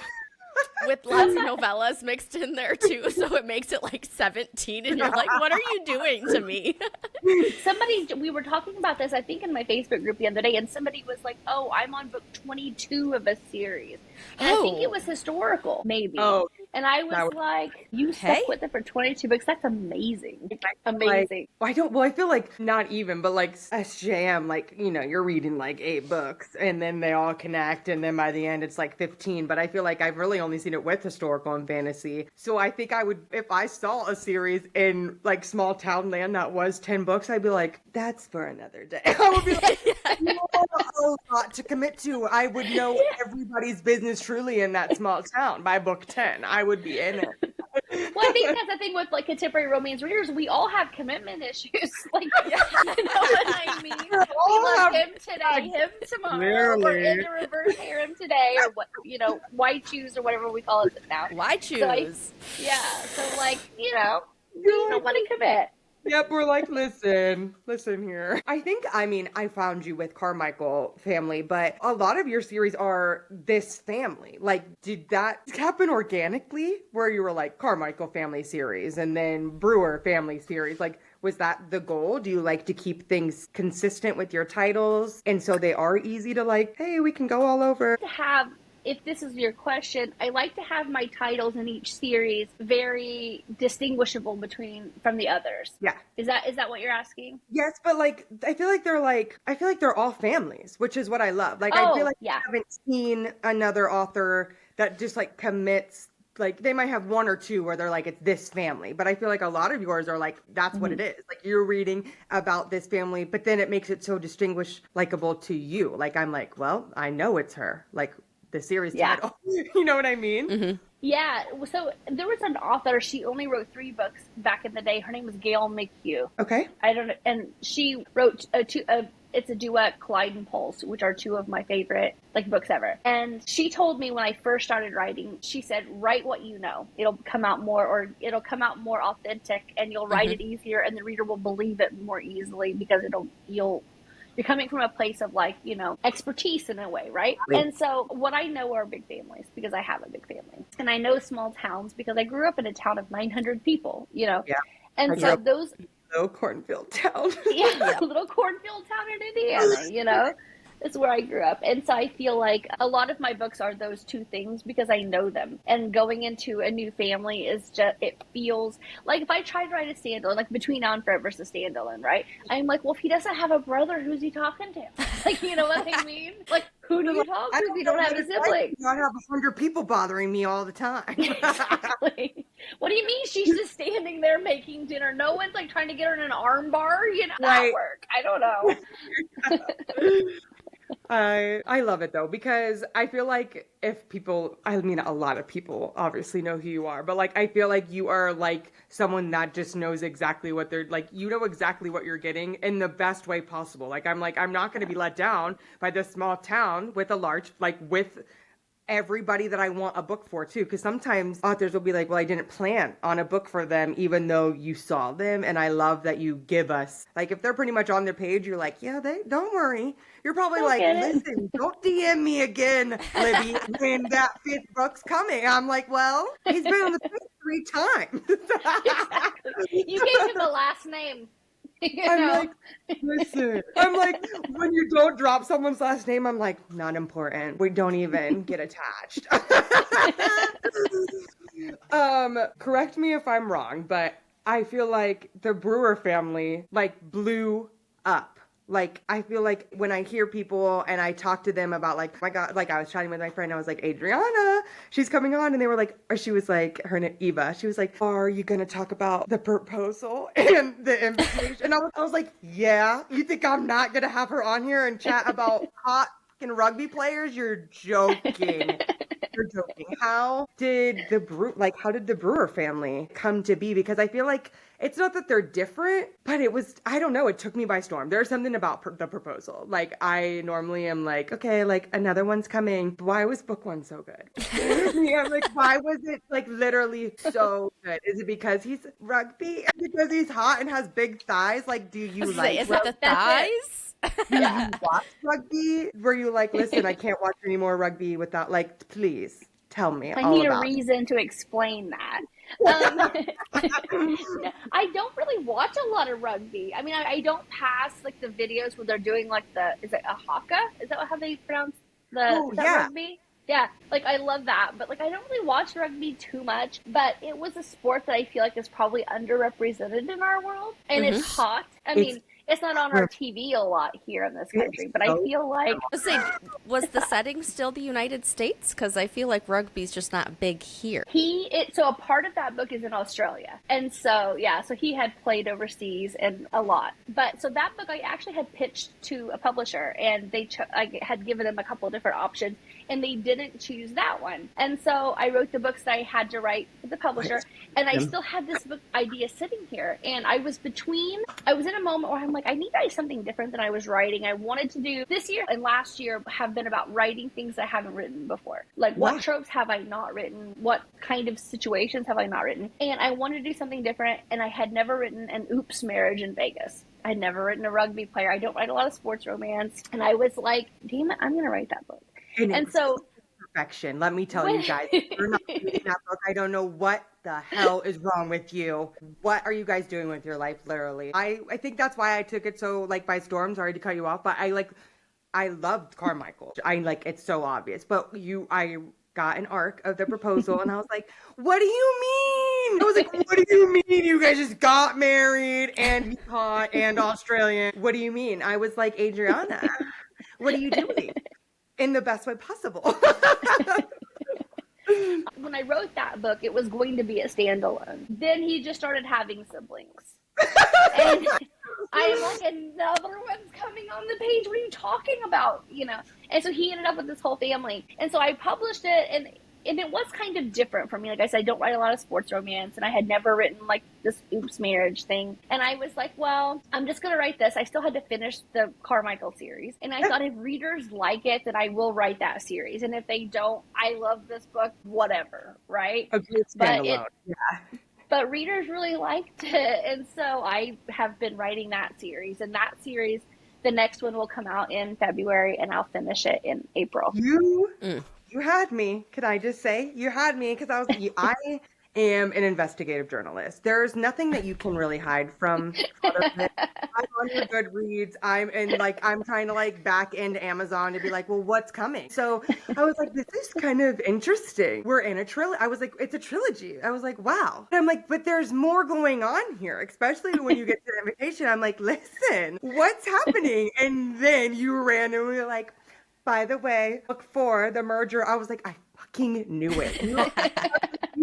Speaker 3: With lots of novellas mixed in there too, so it makes it like 17, and you're like, what are you doing to me?
Speaker 4: We were talking about this, I think, in my Facebook group the other day, and somebody was like, oh, I'm on book 22 of a series. And I think it was historical, maybe.
Speaker 1: Oh,
Speaker 4: And I was like, you stuck with it for 22 books. That's amazing. Amazing.
Speaker 1: I feel like not even, but like SJM, like, you know, you're reading like 8 books and then they all connect. And then by the end, it's like 15. But I feel like I've really only seen it with historical and fantasy. So I think I would, if I saw a series in like small town land that was 10 books, I'd be like, that's for another day. I would be like, a lot to commit to. I would know everybody's business truly in that small town by book 10. I would be in it.
Speaker 4: Well, I think that's the thing with like contemporary romance readers. We all have commitment issues. Like, you know what I mean? We love him today, him tomorrow, or in the reverse, harem today, or what, you know, why choose or whatever we call it now.
Speaker 3: Why choose?
Speaker 4: So like, you know, we don't want to commit.
Speaker 1: Yep, we're like, listen here. I found you with Carmichael Family, but a lot of your series are this family. Like, did that happen organically where you were like Carmichael Family series and then Brewer Family series? Like, was that the goal? Do you like to keep things consistent with your titles? And so they are easy to like, hey, we can go all over.
Speaker 4: If this is your question, I like to have my titles in each series very distinguishable from the others.
Speaker 1: Yeah.
Speaker 4: Is that what you're asking?
Speaker 1: Yes, but like I feel like they're all families, which is what I love. Like I feel like I haven't seen another author that just like commits, like they might have one or two where they're like, it's this family, but I feel like a lot of yours are like, that's what it is. Like you're reading about this family, but then it makes it so likable to you. Like I'm like, well, I know it's her. Like the series title. You know what I mean? Mm-hmm.
Speaker 4: Yeah. So there was an author, she only wrote 3 books back in the day. Her name was Gail McHugh.
Speaker 1: Okay.
Speaker 4: I don't know. And she wrote it's a duet, Clyde and Pulse, which are 2 of my favorite like books ever. And she told me when I first started writing, she said, write what you know. It'll come out more authentic, and you'll write it easier, and the reader will believe it more easily because you're coming from a place of like, you know, expertise in a way, right? And so what I know are big families because I have a big family. And I know small towns because I grew up in a town of 900 people, you know? Yeah. And so those...
Speaker 1: Little cornfield town.
Speaker 4: Little cornfield town in Indiana, you know? It's where I grew up. And so I feel like a lot of my books are those 2 things because I know them. And going into a new family is just, it feels like if I try to write a standalone, like Between Now and Forever is a standalone, right? I'm like, well, if he doesn't have a brother, who's he talking to? Like, you know what I mean? Like, who do you talk to if you don't have a sibling?
Speaker 1: I have 100 people bothering me all the time.
Speaker 4: Exactly. What do you mean she's just standing there making dinner? No one's like trying to get her in an arm bar? You know, that work. I don't know.
Speaker 1: I love it though, because I feel like a lot of people obviously know who you are, but like, I feel like you are like someone that just knows exactly what they're like, you know exactly what you're getting in the best way possible. Like, I'm not going to be let down by this small town with with everybody that I want a book for too, because sometimes authors will be like, well, I didn't plan on a book for them even though you saw them. And I love that you give us, like, if they're pretty much on their page, you're like, yeah, don't worry, you're probably listen, don't DM me again, Libby, when that 5th book's coming. I'm like, well, he's been on the page 3 times.
Speaker 4: Exactly. You gave him the last name.
Speaker 1: I'm like, listen, when you don't drop someone's last name, I'm like, not important. We don't even get attached. Correct me if I'm wrong, but I feel like the Brewer family like blew up. Like, I feel like when I hear people and I talk to them about like, my God, like I was chatting with my friend, I was like, Adriana, she's coming on. And they were like, or she was like, her name, Eva. She was like, are you going to talk about the proposal and the invitation? And I was like, yeah, you think I'm not going to have her on here and chat about hot fucking rugby players? You're joking. You're joking. How did the Brewer family come to be? Because I feel like it's not that they're different, but I don't know, it took me by storm. There's something about the proposal. Like, I normally am like, okay, like another one's coming. Why was book 1 so good? I'm like, why was it like literally so good? Is it because he's rugby? Because he's hot and has big thighs? Like, do you like...
Speaker 3: Is it the thighs?
Speaker 1: Do you watch rugby? Were you like, listen, I can't watch any more rugby without, like, please tell me
Speaker 4: I need a reason to explain that. I don't really watch a lot of rugby. I mean, I don't pass like the videos where they're doing like is it a haka? Is that how they pronounce rugby? Yeah, like I love that, but like I don't really watch rugby too much, but it was a sport that I feel like is probably underrepresented in our world, and it's hot. I mean, it's not on our TV a lot here in this country, but I feel like
Speaker 3: was the setting still the United States? Because I feel like rugby's just not big here.
Speaker 4: So a part of that book is in Australia, and so so he had played overseas and a lot. But so that book I actually had pitched to a publisher, and I had given them a couple of different options, and they didn't choose that one. And so I wrote the books that I had to write for the publisher, and I still had this book idea sitting here. And I was in a moment where I'm like, I need to write something different than I was writing. I wanted to do this year and last year have been about writing things I haven't written before. Like what tropes have I not written? What kind of situations have I not written? And I wanted to do something different, and I had never written an oops marriage in Vegas. I'd never written a rugby player. I don't write a lot of sports romance. And I was like, damn it, I'm going to write that book. And so
Speaker 1: perfection. Let me tell you guys, if you're not reading that book, I don't know what the hell is wrong with you. What are you guys doing with your life, literally? I think that's why I took it so like by storm. Sorry to cut you off, but I loved Carmichael. It's so obvious, but I got an arc of the proposal and I was like, what do you mean? I was like, what do you mean you guys just got married and he's hot and Australian? What do you mean? I was like, Adriana, what are you doing? In the best way possible.
Speaker 4: When I wrote that book, it was going to be a standalone. Then he just started having siblings. And I'm like, another one's coming on the page. What are you talking about? And so he ended up with this whole family. And so I published it, and it was kind of different for me. Like I said, I don't write a lot of sports romance, and I had never written like this oops marriage thing. And I was like, well, I'm just going to write this. I still had to finish the Carmichael series. And I thought if readers like it, then I will write that series. And if they don't, I love this book, whatever, right?
Speaker 1: A good standalone.
Speaker 4: But readers really liked it. And so I have been writing that series. And that series, the next one will come out in February, and I'll finish it in April.
Speaker 1: You had me. Could I just say you had me? Because I am an investigative journalist. There's nothing that you can really hide from. I'm on your Goodreads. I'm trying to back into Amazon to be like, well, what's coming? So I was like, this is kind of interesting. We're in a trilogy. I was like, it's a trilogy. I was like, wow. And I'm like, but there's more going on here, especially when you get to the invitation. I'm like, listen, what's happening? And then you randomly were like, by the way, look for the merger. I was like, I fucking knew it.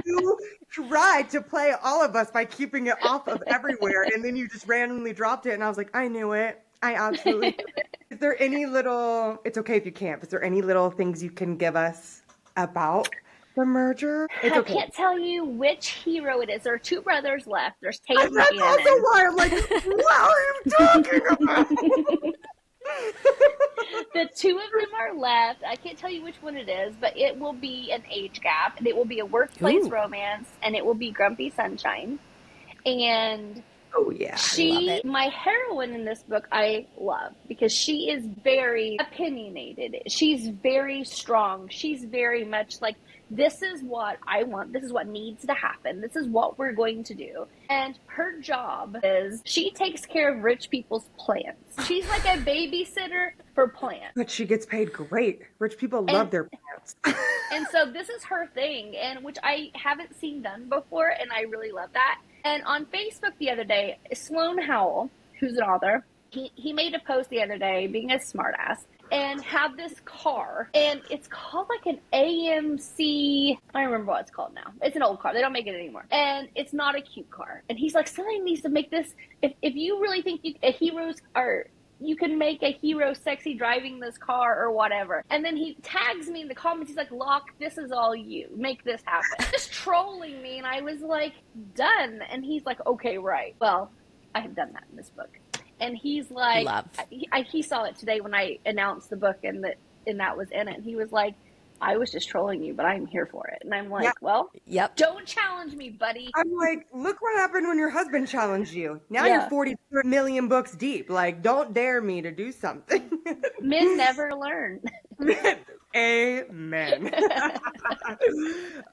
Speaker 1: You tried to play all of us by keeping it off of everywhere, and then you just randomly dropped it, and I was like, I knew it. I absolutely knew it. Is there any it's okay if you can't, is there any little things you can give us about the merger? It's okay.
Speaker 4: I can't tell you which hero it is. There are two brothers left. There's Tate and
Speaker 1: That's
Speaker 4: Gannon.
Speaker 1: also why I'm like, what are you talking about?
Speaker 4: The two of them are left. I can't tell you which one it is, but it will be an age gap, and it will be a workplace romance, and it will be Grumpy Sunshine. And my heroine in this book, I love because she is very opinionated. She's very strong. She's very much like, this is what I want. This is what needs to happen. This is what we're going to do. And her job is she takes care of rich people's plants. She's like a babysitter for plants.
Speaker 1: But she gets paid great. Rich people love their plants.
Speaker 4: And so this is her thing, and which I haven't seen done before, and I really love that. And on Facebook the other day, Sloan Howell, who's an author, he made a post the other day, being a smartass, and had this car, and it's called like an AMC, I don't remember what it's called now. It's an old car. They don't make it anymore. And it's not a cute car. And he's like, somebody needs to make this, if you really think you can make a hero sexy driving this car or whatever. And then he tags me in the comments. He's like, Locke, this is all you. Make this happen. Just trolling me. And I was like, done. And he's like, okay, right. Well, I have done that in this book. And he's like, he saw it today when I announced the book and that was in it. And he was like, I was just trolling you, but I'm here for it. And I'm like, don't challenge me, buddy.
Speaker 1: I'm like, look what happened when your husband challenged you. Now you're 40 million books deep. Like, don't dare me to do something.
Speaker 4: Men never learn.
Speaker 1: Amen.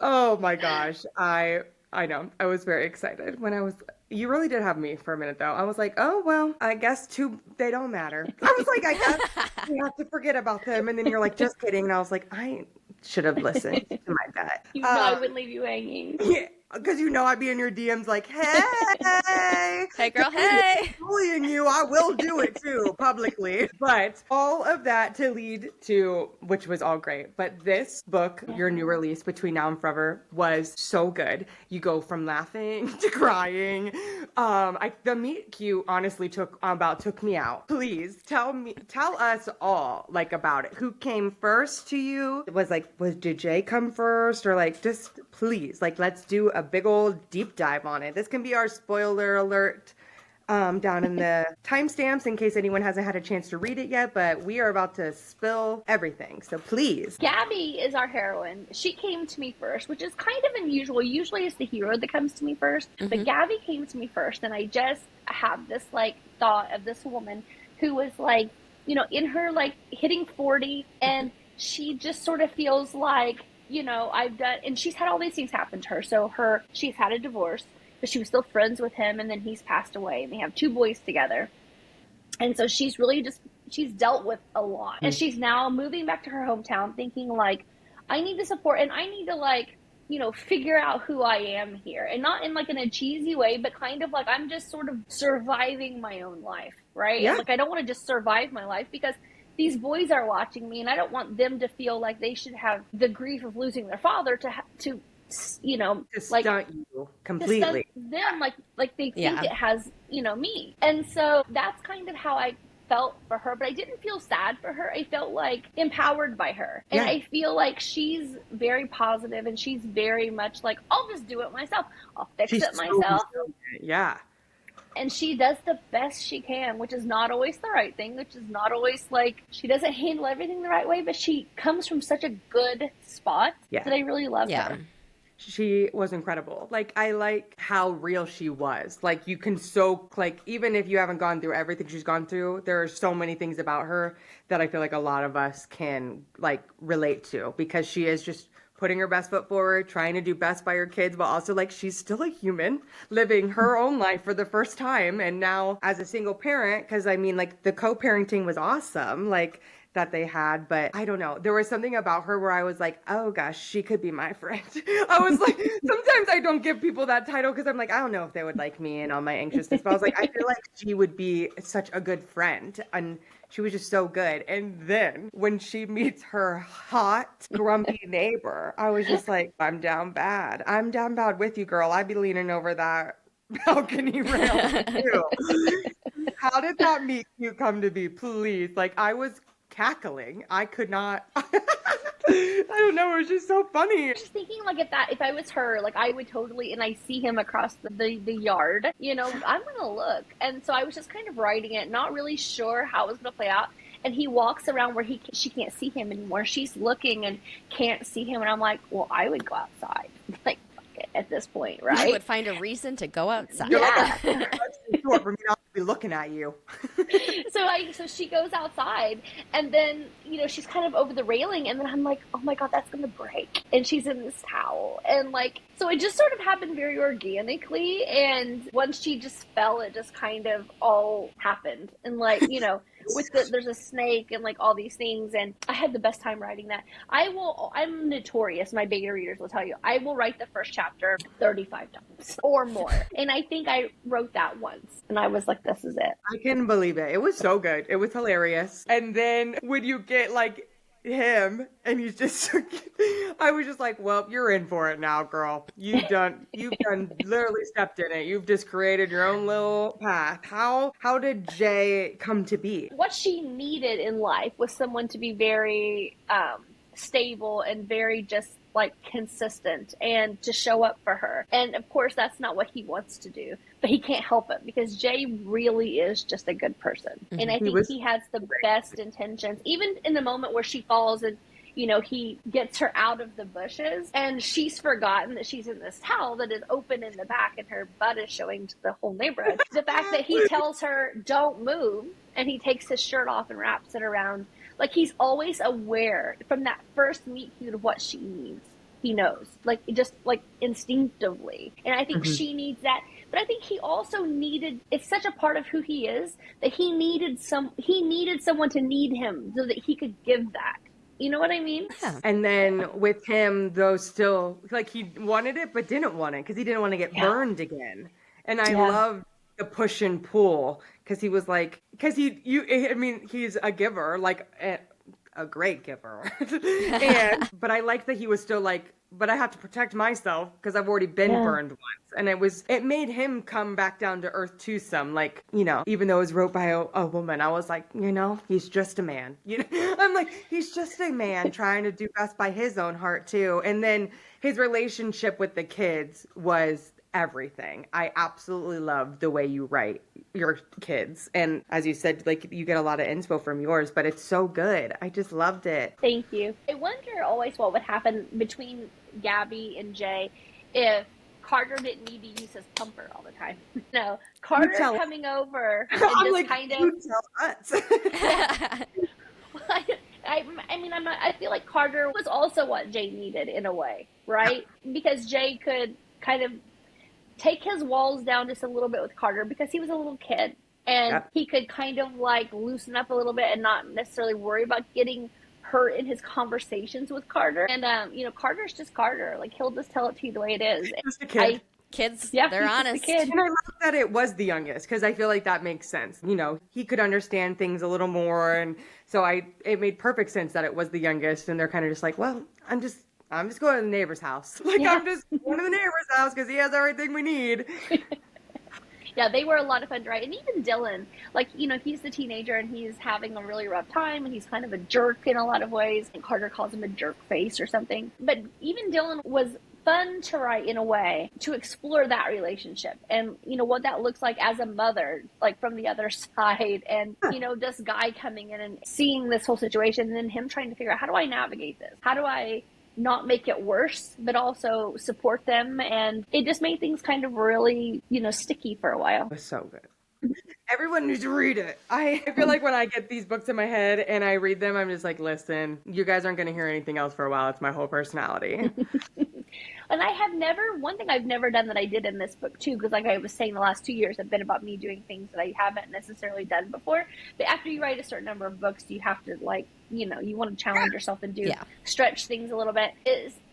Speaker 1: Oh my gosh. I know. I was very excited when you really did have me for a minute though. I was like, oh, well, I guess they don't matter. I was like, I guess we have to forget about them. And then you're like, just kidding. And I was like, should have listened to my gut.
Speaker 4: You know I wouldn't leave you hanging.
Speaker 1: Yeah, because I'd be in your DMs like, hey,
Speaker 3: hey girl, hey,
Speaker 1: bullying you. I will do it too publicly. But all of that to lead to, which was all great. But this book, your new release, Between Now and Forever, was so good. You go from laughing to crying. The meet cute honestly took me out. Please tell us all like about it. Who came first to you? Did Jay come first, or like just please let's do a big old deep dive on it. This can be our spoiler alert down in the timestamps in case anyone hasn't had a chance to read it yet, but we are about to spill everything. So please.
Speaker 4: Gabby is our heroine. She came to me first, which is kind of unusual. Usually it's the hero that comes to me first, but Gabby came to me first, and I just have this thought of this woman who was in her hitting 40, and she just sort of feels like, I've done, and she's had all these things happen to her. So she's had a divorce, but she was still friends with him, and then he's passed away, and they have 2 boys together. And so she's really she's dealt with a lot. And she's now moving back to her hometown thinking I need to support, and I need to figure out who I am here. And not in in a cheesy way, but kind of I'm just sort of surviving my own life, right?
Speaker 1: Yeah.
Speaker 4: And I don't want to just survive my life because these boys are watching me, and I don't want them to feel like they should have the grief of losing their father to stunt you
Speaker 1: completely.
Speaker 4: To stunt them like they think it has me. And so that's kind of how I felt for her, but I didn't feel sad for her. I felt empowered by her, and I feel like she's very positive, and she's very much I'll just do it myself. I'll fix it myself.
Speaker 1: Yeah.
Speaker 4: And she does the best she can, which is not always the right thing, which is not always she doesn't handle everything the right way, but she comes from such a good spot that I really love her.
Speaker 1: She was incredible. I like how real she was. You can even if you haven't gone through everything she's gone through, there are so many things about her that I feel like a lot of us can relate to, because she is just putting her best foot forward, trying to do best by her kids, but also she's still a human living her own life for the first time. And now as a single parent, because the co-parenting was awesome, that they had, but I don't know. There was something about her where I was oh gosh, she could be my friend. I was sometimes I don't give people that title because I'm I don't know if they would like me and all my anxiousness, but I was I feel like she would be such a good friend, and she was just so good. And then when she meets her hot, grumpy neighbor, I was just I'm down bad. I'm down bad with you, girl. I'd be leaning over that balcony rail too. How did that meet you come to be? Please. I was cackling. I could not. I don't know. It was just so funny.
Speaker 4: Just thinking if I was her, I would totally, and I see him across the yard, I'm gonna look. And so I was just kind of writing it, not really sure how it was gonna play out. And he walks around where she can't see him anymore. She's looking and can't see him, and I'm well, I would go outside. Fuck it at this point, right?
Speaker 3: You would find a reason to go outside.
Speaker 4: Yeah.
Speaker 1: That's short for me not to be looking at you.
Speaker 4: So she goes outside, and then she's kind of over the railing, and then I'm oh my god, that's gonna break, and she's in this towel, and so it just sort of happened very organically, and once she just fell, it just kind of all happened, and there's a snake and all these things, and I had the best time writing that. I'm notorious, my beta readers will tell you, I will write the first chapter 35 times or more, and I think I wrote that once, and I was this is it.
Speaker 1: I can believe it. It was so good. It was hilarious. And then when you get him and he's just I was just well, you're in for it now, girl. You've done literally stepped in it. You've just created your own little path. How did Jay come to be?
Speaker 4: What she needed in life was someone to be very stable and very just consistent and to show up for her. And of course that's not what he wants to do, but he can't help it because Jay really is just a good person. Mm-hmm. And I think he has the best intentions, even in the moment where she falls and he gets her out of the bushes and she's forgotten that she's in this towel that is open in the back and her butt is showing to the whole neighborhood. The fact that he tells her don't move and he takes his shirt off and wraps it around, he's always aware from that first meet cute of what she needs. He knows, just instinctively. And I think she needs that. But I think he also needed, it's such a part of who he is that he needed someone to need him so that he could give that. You know what I mean?
Speaker 3: Yeah.
Speaker 1: And then with him, though, still, like, he wanted it but didn't want it because he didn't want to get burned again. And I love the push and pull because he was like, because I mean, he's a giver, like a great giver. But I like that he was still like, but I have to protect myself because I've already been burned once. And it made him come back down to earth to some, like, you know, even though it was wrote by a woman, I was like, you know, he's just a man. You know, I'm like, he's just a man trying to do best by his own heart too. And then his relationship with the kids was everything. I absolutely love the way you write your kids. And as you said, like, you get a lot of inspo from yours, but it's so good. I just loved it.
Speaker 4: Thank you. I wonder always what would happen between Gabby and Jay if Carter didn't need to use his pumper all the time. No, Carter coming over and
Speaker 1: I'm
Speaker 4: just
Speaker 1: like,
Speaker 4: kind of.
Speaker 1: you tell us.
Speaker 4: I mean, I feel like Carter was also what Jay needed in a way, right? Because Jay could kind of take his walls down just a little bit with Carter because he was a little kid, and he could kind of like loosen up a little bit and not necessarily worry about getting hurt in his conversations with Carter. And you know, Carter's just Carter. Like, he'll just tell it to you the way it is.
Speaker 1: Just a kid.
Speaker 3: Kids,
Speaker 4: Yeah,
Speaker 3: they're
Speaker 4: he's just a
Speaker 3: honest.
Speaker 4: kid.
Speaker 1: And I love that it was the youngest because I feel like that makes sense. You know, he could understand things a little more, and so it made perfect sense that it was the youngest. And they're kind of just like, well, I'm just going to the neighbor's house. Like, I'm just going to the neighbor's house because he has everything we need.
Speaker 4: Yeah, they were a lot of fun to write. And even Dylan, like, you know, he's the teenager and he's having a really rough time and he's kind of a jerk in a lot of ways. And Carter calls him a jerk face or something. But even Dylan was fun to write in a way to explore that relationship and, you know, what that looks like as a mother, like from the other side. And, you know, this guy coming in and seeing this whole situation and then him trying to figure out, how do I navigate this? How do I not make it worse, but also support them? And it just made things kind of really, you know, sticky for a while.
Speaker 1: It was so good. Everyone needs to read it. I feel like when I get these books in my head and I read them, I'm just like, listen, you guys aren't going to hear anything else for a while. It's my whole personality.
Speaker 4: And one thing I've never done that I did in this book too, because like I was saying, the last 2 years have been about me doing things that I haven't necessarily done before. But after you write a certain number of books, you have to, like, you know, you want to challenge yourself and stretch things a little bit.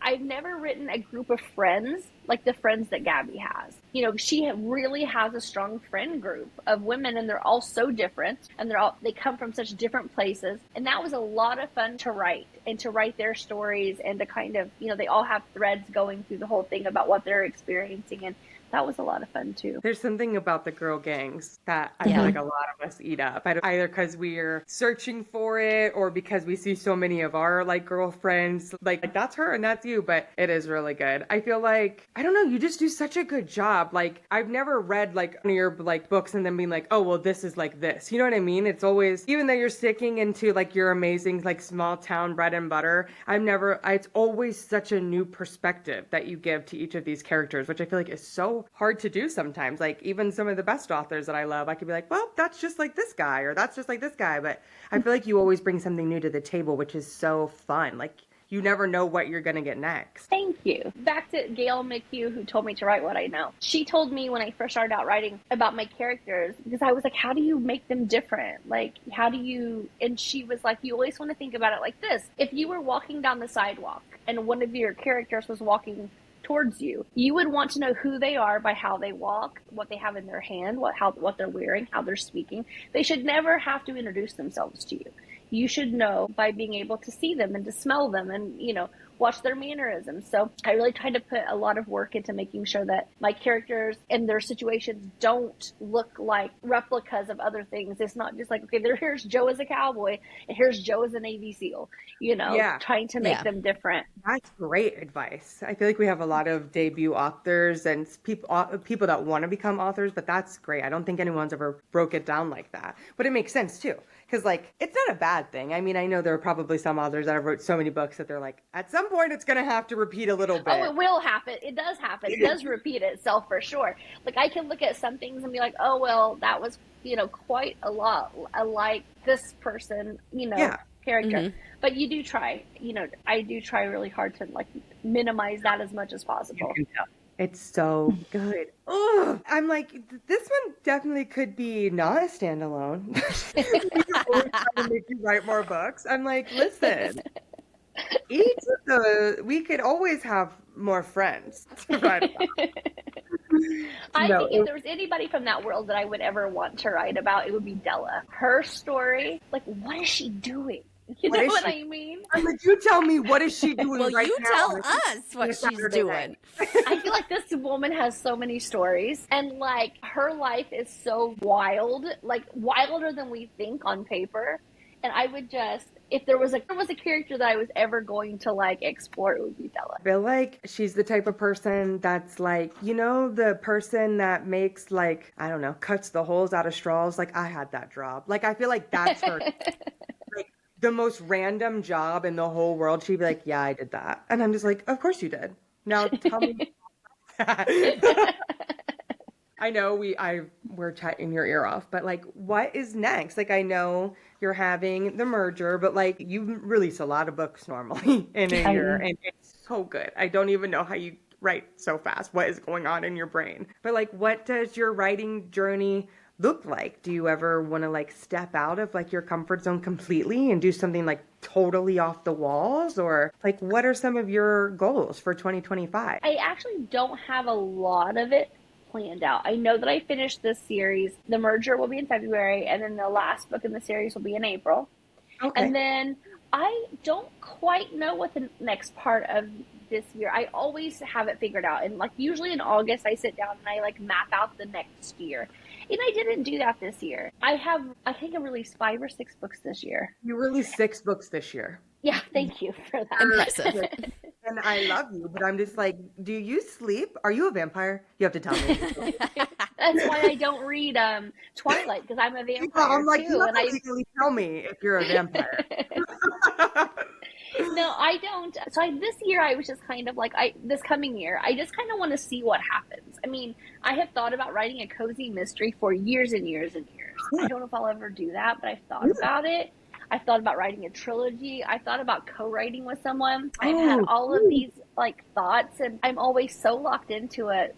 Speaker 4: I've never written a group of friends like the friends that Gabby has. You know, she really has a strong friend group of women, and they're all so different, and they come from such different places. And that was a lot of fun to write, and to write their stories, and to kind of, you know, they all have threads going through the whole thing about what they're experiencing. And that was a lot of fun too.
Speaker 1: There's something about the girl gangs that I feel like a lot of us eat up. Either because we're searching for it or because we see so many of our like girlfriends, like that's her and that's you, but it is really good. I feel like, I don't know, you just do such a good job. Like, I've never read like one of your like books and then being like, oh, well, this is like this. You know what I mean? It's always, even though you're sticking into like your amazing like small town bread and butter, it's always such a new perspective that you give to each of these characters, which I feel like is so hard to do sometimes. Like, even some of the best authors that I love, I could be like, well, that's just like this guy, or that's just like this guy. But I feel like you always bring something new to the table, which is so fun. Like, you never know what you're going to get next.
Speaker 4: Thank you. Back to Gail McHugh, who told me to write what I know. She told me when I first started out writing about my characters, because I was like, how do you make them different? Like, how do you, and she was like, you always want to think about it like this. If you were walking down the sidewalk and one of your characters was walking towards you, you would want to know who they are by how they walk, what they have in their hand, what they're wearing, how they're speaking. They should never have to introduce themselves to you. You should know by being able to see them and to smell them and, you know, watch their mannerisms. So I really tried to put a lot of work into making sure that my characters and their situations don't look like replicas of other things. It's not just like, okay, here's Joe as a cowboy and here's Joe as a Navy SEAL, you know, trying to make them different.
Speaker 1: That's great advice. I feel like we have a lot of debut authors and people that want to become authors, but that's great. I don't think anyone's ever broke it down like that, but it makes sense too. Because, like, it's not a bad thing. I mean, I know there are probably some authors that have wrote so many books that they're like, at some point it's going to have to repeat a little bit.
Speaker 4: Oh, it will happen. It does happen. It does repeat itself for sure. Like, I can look at some things and be like, oh, well, that was, you know, quite a lot like this person, you know, character. Mm-hmm. But you do try, you know, I do try really hard to, like, minimize that as much as possible.
Speaker 1: It's so good. Ugh. I'm like, this one definitely could be not a standalone. You're always trying to make you write more books. I'm like, listen, We could always have more friends to write about.
Speaker 4: I
Speaker 1: No,
Speaker 4: think if there was anybody from that world that I would ever want to write about, it would be Della. Her story, like, what is she doing? You know what I mean?
Speaker 1: You tell me, what is she doing
Speaker 3: well,
Speaker 1: right
Speaker 3: you
Speaker 1: now?
Speaker 3: tell us what she's doing.
Speaker 4: I feel like this woman has so many stories, and like her life is so wild, like wilder than we think on paper. And I would just, if there was a character that I was ever going to like explore, it would be Della.
Speaker 1: I feel like she's the type of person that's like, the person that makes like, I don't know, cuts the holes out of straws. Like, I had that job. Like, I feel like that's her. Like, the most random job in the whole world. She'd be like, yeah, I did that. And I'm just like, of course you did. Now tell me that. I know we're chatting your ear off, but like, what is next? Like, I know you're having the merger, but like, you release a lot of books normally in a year, and it's so good. I don't even know how you write so fast. What is going on in your brain? But like, what does your writing journey look like? Do you ever want to like step out of like your comfort zone completely and do something like totally off the walls? Or like, what are some of your goals for 2025?
Speaker 4: I actually don't have a lot of it planned out. I know that I finished this series. The merger will be in February, and then the last book in the series will be in April. Okay. And then I don't quite know what the next part of this year. I always have it figured out. And like usually in August, I sit down and I like map out the next year. And I didn't do that this year. I think I released 5 or 6 books this year.
Speaker 1: You released 6 books this year.
Speaker 4: Yeah, thank you for that.
Speaker 3: Impressive.
Speaker 1: And I love you, but I'm just like, do you sleep? Are you a vampire? You have to tell me.
Speaker 4: That's why I don't read Twilight, because I'm a vampire
Speaker 1: I'm like,
Speaker 4: too.
Speaker 1: You have to legally tell me if you're a vampire.
Speaker 4: No, I don't. So this year I was just kind of like, this coming year, I just kind of want to see what happens. I mean, I have thought about writing a cozy mystery for years and years and years. I don't know if I'll ever do that, but I've thought about it. I've thought about writing a trilogy. I thought about co-writing with someone. I've had all of these like thoughts, and I'm always so locked into a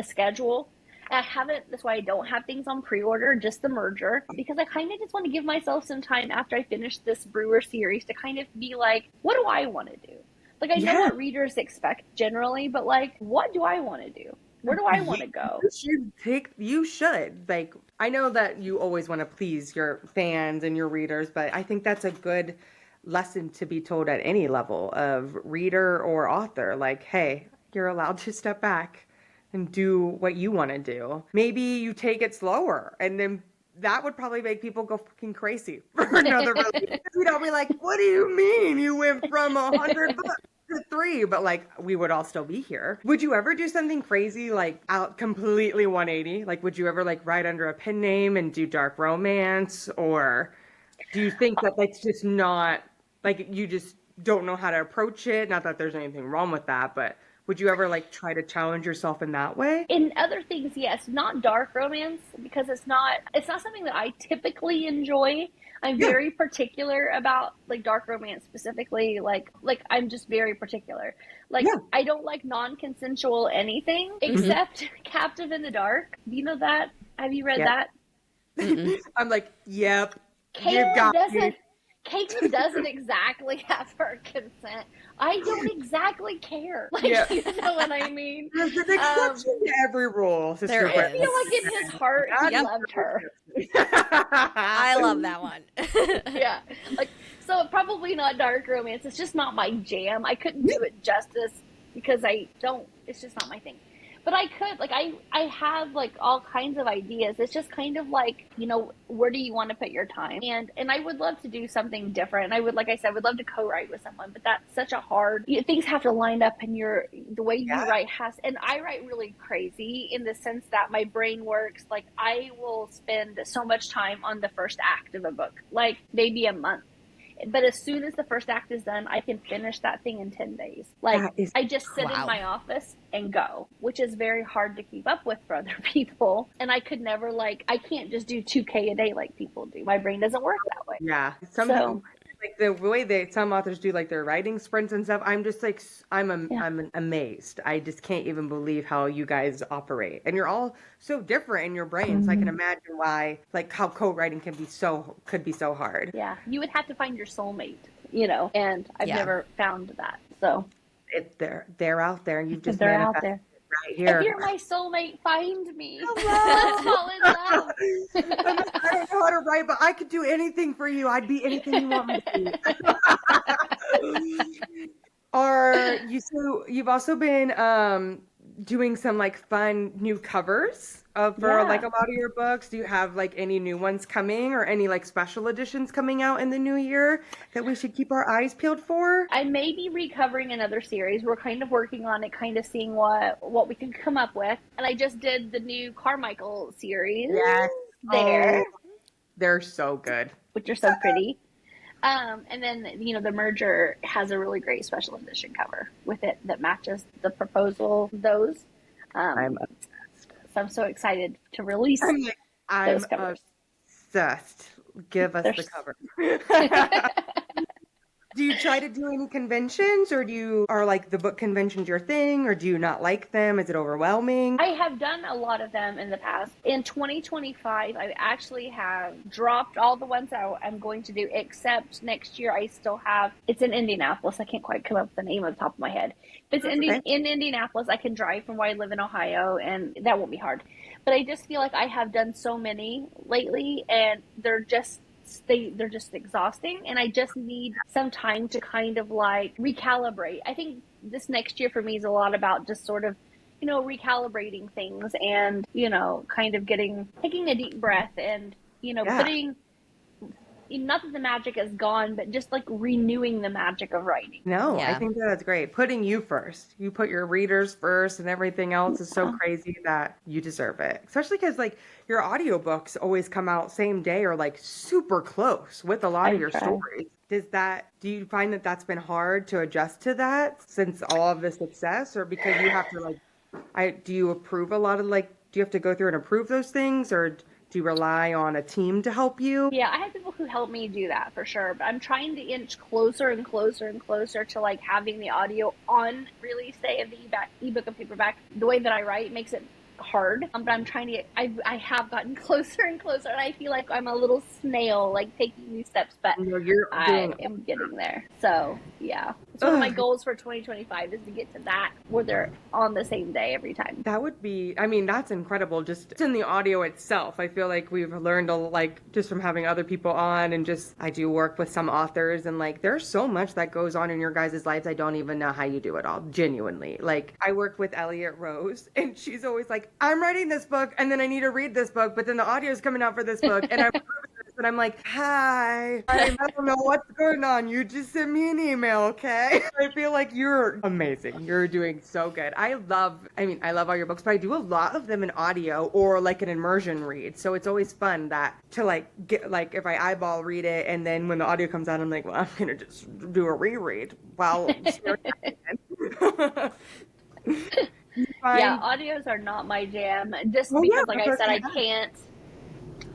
Speaker 4: schedule. And I haven't, that's why I don't have things on pre-order, just the merger, because I kind of just want to give myself some time after I finish this Brewer series to kind of be like, what do I want to do? Like, I know what readers expect generally, but like, what do I want to do? Where do I want to go?
Speaker 1: You should. Like, I know that you always want to please your fans and your readers, but I think that's a good lesson to be told at any level of reader or author. Like, hey, you're allowed to step back and do what you want to do. Maybe you take it slower, and then that would probably make people go fucking crazy for another release. Be like, what do you mean you went from 100 books to 3? But like, we would all still be here. Would you ever do something crazy, like out completely 180? Like, would you ever like write under a pen name and do dark romance? Or do you think that that's just not, like, you just don't know how to approach it? Not that there's anything wrong with that, but would you ever like try to challenge yourself in that way?
Speaker 4: In other things, yes. Not dark romance, because it's not something that I typically enjoy. I'm very particular about like dark romance specifically. Like I'm just very particular. Like I don't like non-consensual anything except Captive in the Dark. Do you know that? Have you read that?
Speaker 1: I'm like, yep.
Speaker 4: Caitlin doesn't exactly have her consent. I don't exactly care. Like, you know what I mean?
Speaker 1: There's an exception to every rule.
Speaker 3: There is.
Speaker 4: I feel like in his heart, he loved her.
Speaker 3: I love that one.
Speaker 4: Yeah. Like, so probably not dark romance. It's just not my jam. I couldn't do it justice because it's just not my thing. But I could, like, I have, like, all kinds of ideas. It's just kind of like, where do you want to put your time? And I would love to do something different. And like I said, I would love to co-write with someone, but that's such a hard, things have to line up, and the way you write and I write really crazy in the sense that my brain works. Like, I will spend so much time on the first act of a book, like maybe a month. But as soon as the first act is done, I can finish that thing in 10 days. Like, I just sit in my office and go, which is very hard to keep up with for other people. And I could never, I can't just do 2K a day like people do. My brain doesn't work that way.
Speaker 1: Yeah. Sometimes, like the way some authors do like their writing sprints and stuff, I'm just like, I'm amazed. I just can't even believe how you guys operate. And you're all so different in your brains. So I can imagine why, like, how co-writing could be so hard.
Speaker 4: Yeah. You would have to find your soulmate. and I've never found that. So
Speaker 1: they're out there, and you've just
Speaker 4: they're out
Speaker 1: manifested
Speaker 4: there.
Speaker 1: Right here.
Speaker 4: If you're my soulmate, find me. Let's fall in love.
Speaker 1: I don't know how to write, but I could do anything for you. I'd be anything you want me to be. You've also been doing some like fun new covers for like a lot of your books. Do you have like any new ones coming or any like special editions coming out in the new year that we should keep our eyes peeled for?
Speaker 4: I may be recovering another series. We're kind of working on it, kind of seeing what we can come up with. And I just did the new Carmichael series.
Speaker 1: Yes.
Speaker 4: There.
Speaker 1: Oh, they're so good.
Speaker 4: Which are so pretty. And then, the merger has a really great special edition cover with it that matches the proposal, those.
Speaker 1: I'm obsessed.
Speaker 4: So I'm so excited to release those covers.
Speaker 1: Obsessed. Give us the cover. Do you try to do any conventions, or are like the book conventions your thing, or do you not like them? Is it overwhelming?
Speaker 4: I have done a lot of them in the past. In 2025, I actually have dropped all the ones that I'm going to do, except next year I still have, it's in Indianapolis. I can't quite come up with the name on the top of my head. If it's in Indianapolis, I can drive from where I live in Ohio, and that won't be hard. But I just feel like I have done so many lately, and they're just exhausting, and I just need some time to kind of like recalibrate. I think this next year for me is a lot about just sort of, recalibrating things and, kind of taking a deep breath and, putting, not that the magic is gone, but just like renewing the magic of writing.
Speaker 1: No, I think that's great. Putting you first. You put your readers first, and everything else is so crazy that you deserve it. Especially because like your audiobooks always come out same day or like super close with a lot of your stories. Do you find that that's been hard to adjust to that since all of the success, or because you have to do you approve a lot of do you have to go through and approve those things, or do you rely on a team to help you?
Speaker 4: Yeah, I have people who help me do that for sure, but I'm trying to inch closer and closer and closer to like having the audio on release day of the ebook and paperback. The way that I write makes it hard, but I'm trying to I have gotten closer and closer, and I feel like I'm a little snail, like taking these steps, but I am getting there. So yeah, it's one of my goals for 2025 is to get to that where they're on the same day every time.
Speaker 1: That would be, that's incredible. Just in the audio itself, I feel like we've learned just from having other people on, and just I do work with some authors, and there's so much that goes on in your guys' lives. I don't even know how you do it all, genuinely. I work with Elliot Rose, and she's always like, I'm writing this book, and then I need to read this book, but then the audio is coming out for this book, and I'm and I'm like, hi, I don't know what's going on. You just send me an email, okay? I feel like you're amazing. You're doing so good. I love all your books, but I do a lot of them in audio or like an immersion read. So it's always fun to get if I eyeball read it, and then when the audio comes out, I'm like, well, I'm going to just do a reread while
Speaker 4: Yeah, audios are not my jam, just because, like I said, I can't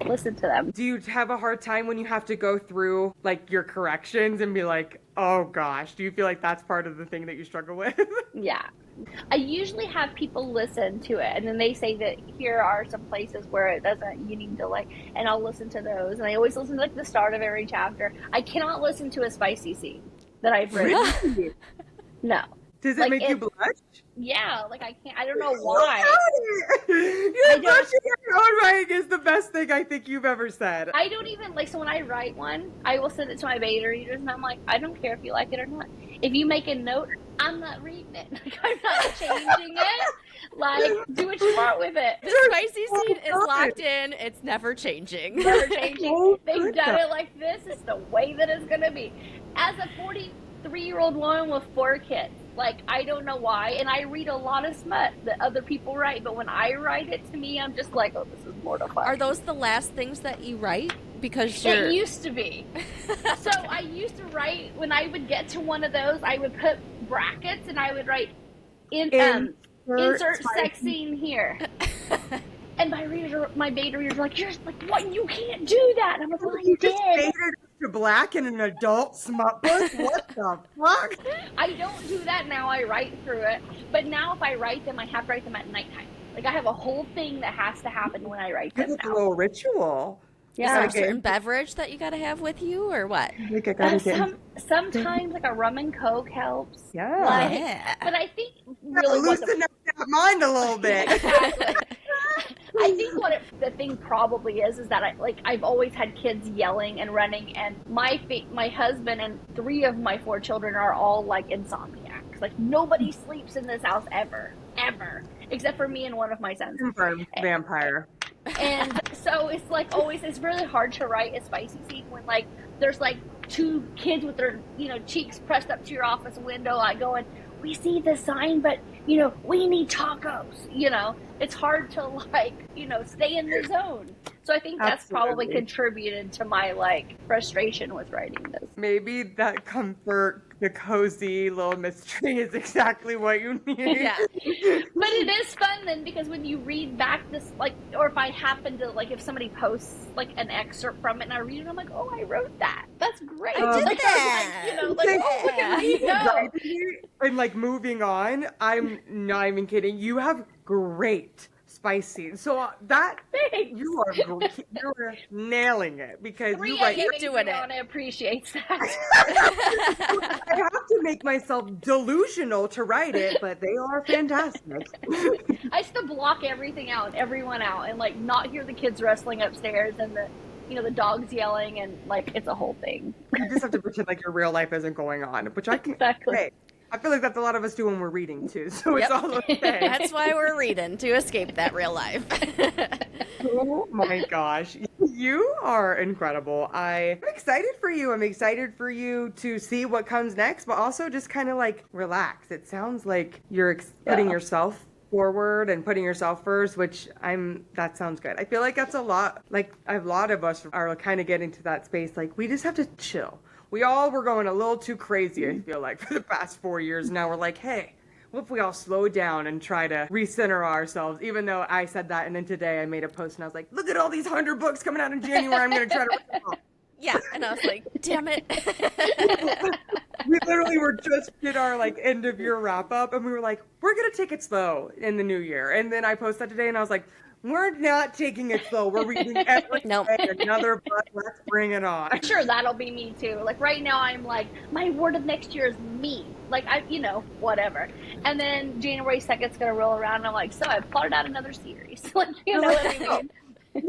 Speaker 4: listen to them.
Speaker 1: Do you have a hard time when you have to go through your corrections and be like, oh gosh, do you feel like that's part of the thing that you struggle with?
Speaker 4: Yeah. I usually have people listen to it, and then they say that here are some places where it doesn't, you need to and I'll listen to those. And I always listen to the start of every chapter. I cannot listen to a spicy scene that I've written.
Speaker 1: Really?
Speaker 4: No.
Speaker 1: Does it make you blush?
Speaker 4: Yeah, I can't. I don't know why.
Speaker 1: You're blushing at your own writing is the best thing I think you've ever said.
Speaker 4: I don't even so when I write one, I will send it to my beta readers, and I'm like, I don't care if you like it or not. If you make a note, I'm not reading it. I'm not changing it. Do what you want with it.
Speaker 3: The spicy scene is locked in. It's never changing.
Speaker 4: Never changing. They've done it like this. It's the way that it's gonna be. As a 43-year-old woman with 4 kids. I don't know why, and I read a lot of smut that other people write, but when I write it, to me, I'm just like, oh, this is mortifying.
Speaker 3: Are those the last things that you write? Because
Speaker 4: It used to be. So I used to write, when I would get to one of those, I would put brackets, and I would write, insert sex scene here. And my beta readers were like, you're what? You can't do that. And I'm like, well, I did.
Speaker 1: To black in an adult smut book? What the fuck?
Speaker 4: I don't do that now. I write through it. But now if I write them, I have to write them at nighttime. I have a whole thing that has to happen when I write them.
Speaker 1: It's a little ritual.
Speaker 3: Is there a certain beverage that you got to have with you, or what?
Speaker 4: Sometimes like a rum and Coke helps.
Speaker 1: Yeah.
Speaker 4: But I think really
Speaker 1: loosen up that mind a little bit.
Speaker 4: Exactly. I think the thing probably is that I've always had kids yelling and running, and my husband and 3 of my 4 children are all like insomniacs. Like nobody sleeps in this house ever, except for me and one of my sons.
Speaker 1: Vampire.
Speaker 4: And so it's like always, it's really hard to write a spicy scene when like there's like 2 kids with their cheeks pressed up to your office window, like going, "We see the sign, but we need tacos." It's hard to stay in the zone. So I think that's probably contributed to my frustration with writing this.
Speaker 1: Maybe that comfort, the cozy little mystery is exactly what you need.
Speaker 4: Yeah. But it is fun then, because when you read back this, or if I happen to, if somebody posts an excerpt from it and I read it, I'm like, oh, I wrote that. That's great.
Speaker 3: I did that.
Speaker 4: Oh, look at me go.
Speaker 1: And moving on, I'm not even kidding. You have great spicy. So that
Speaker 4: Thanks.
Speaker 1: you're nailing it, because
Speaker 4: you're
Speaker 3: doing it.
Speaker 4: I appreciate that.
Speaker 1: I have to make myself delusional to write it, but they are fantastic.
Speaker 4: I used to block everything out and everyone out and not hear the kids wrestling upstairs and the dogs yelling, and it's a whole thing.
Speaker 1: You just have to pretend like your real life isn't going on, which I can.
Speaker 4: Exactly.
Speaker 1: Hey, I feel like that's a lot of us do when we're reading too, so it's all okay.
Speaker 3: That's why we're reading, to escape that real life.
Speaker 1: Oh my gosh, you are incredible. I'm excited for you. I'm excited for you to see what comes next, but also just kind of relax. It sounds like you're putting yourself forward and putting yourself first, which that sounds good. I feel like that's a lot of us are kind of getting to that space. We just have to chill. We all were going a little too crazy, I feel like, for the past 4 years. Now we're like, hey, what if we all slow down and try to recenter ourselves? Even though I said that, and then today I made a post and I was like, look at all these 100 books coming out in January. I'm going to try to read them all.
Speaker 3: Yeah, and I was like, damn it.
Speaker 1: We literally did our end of year wrap up, and we were like, we're going to take it slow in the new year. And then I posted that today and I was like, we're not taking it slow. We're reading every day another book. Let's bring it on.
Speaker 4: I'm sure that'll be me too. Right now I'm my word of next year is me. Whatever. And then January 2nd's going to roll around and I'm like, so I've plotted out another series. What I mean?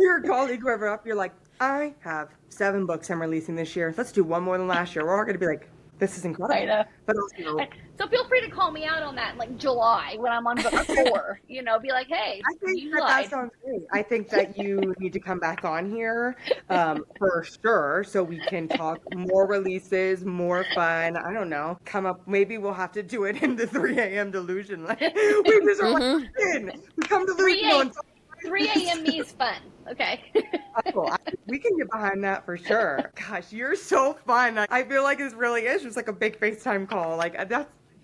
Speaker 1: Your colleague, whoever up, you're like, I have 7 books I'm releasing this year. Let's do one more than last year. We're all going to be like, this is incredible.
Speaker 4: I know.
Speaker 1: But also,
Speaker 4: so feel free to call me out on that in July when I'm on book 4. Be like, hey,
Speaker 1: I think that sounds great. I think that you need to come back on here for sure, so we can talk more releases, more fun. I don't know. Come up. Maybe we'll have to do it in the 3 a.m. delusion. We just are we come delusional.
Speaker 4: 3 a.m. me is fun. Okay.
Speaker 1: We can get behind that for sure. Gosh, you're so fun. I feel like this really is just a big FaceTime call.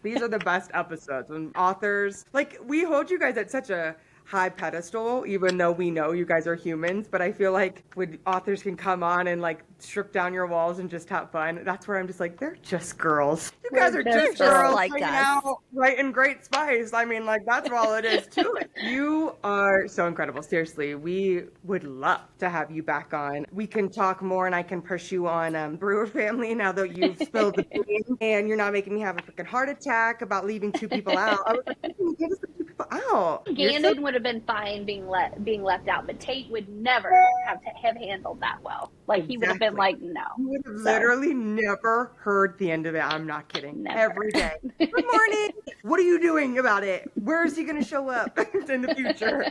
Speaker 1: These are the best episodes when authors, we hold you guys at such a high pedestal, even though we know you guys are humans. But I feel like when authors can come on and strip down your walls and just have fun, that's where I'm just they're just girls. You guys are just girls hanging out, writing great spice. I mean, that's all it is to it. You are so incredible. Seriously, we would love to have you back on. We can talk more, and I can push you on Brewer Family now that you've spilled the beans and you're not making me have a freaking heart attack about leaving 2 people out. I was like, give us the 2 people out.
Speaker 4: Gannon would have been fine being left out, but Tate would never have handled that well. He would have been no.
Speaker 1: You would have literally never heard the end of it. I'm not kidding.
Speaker 4: Never.
Speaker 1: Every day. Good morning. What are you doing about it? Where is he going to show up in the future?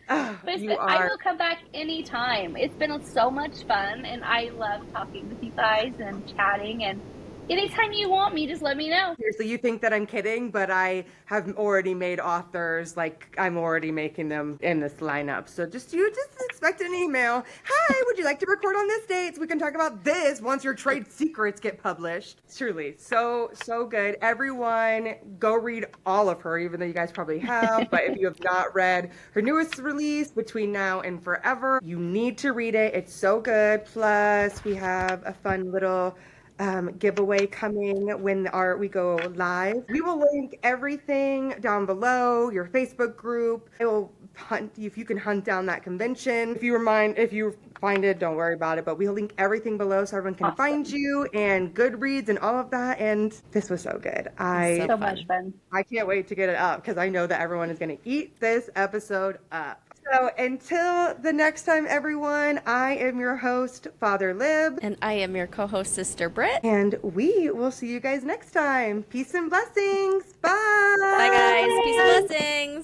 Speaker 4: I will come back anytime. It's been so much fun, and I love talking with you guys and chatting, and anytime you want me, just let me know.
Speaker 1: Seriously, you think that I'm kidding, but I have already made authors, I'm already making them in this lineup. So just expect an email. Hi, would you like to record on this date so we can talk about this once your trade secrets get published? Truly, so good. Everyone, go read all of her, even though you guys probably have. But if you have not read her newest release, Between Now and Forever, you need to read it. It's so good. Plus, we have a fun little giveaway coming when we go live. We will link everything down below, your Facebook group. I will hunt if you can hunt down that convention. If you find it, don't worry about it, but we'll link everything below so everyone can find you, and Goodreads and all of that. And this was so good.
Speaker 4: So much fun.
Speaker 1: I can't wait to get it up because I know that everyone is going to eat this episode up. So until the next time, everyone, I am your host, Father Lib.
Speaker 3: And I am your co-host, Sister Britt.
Speaker 1: And we will see you guys next time. Peace and blessings. Bye.
Speaker 3: Bye, guys. Peace and blessings.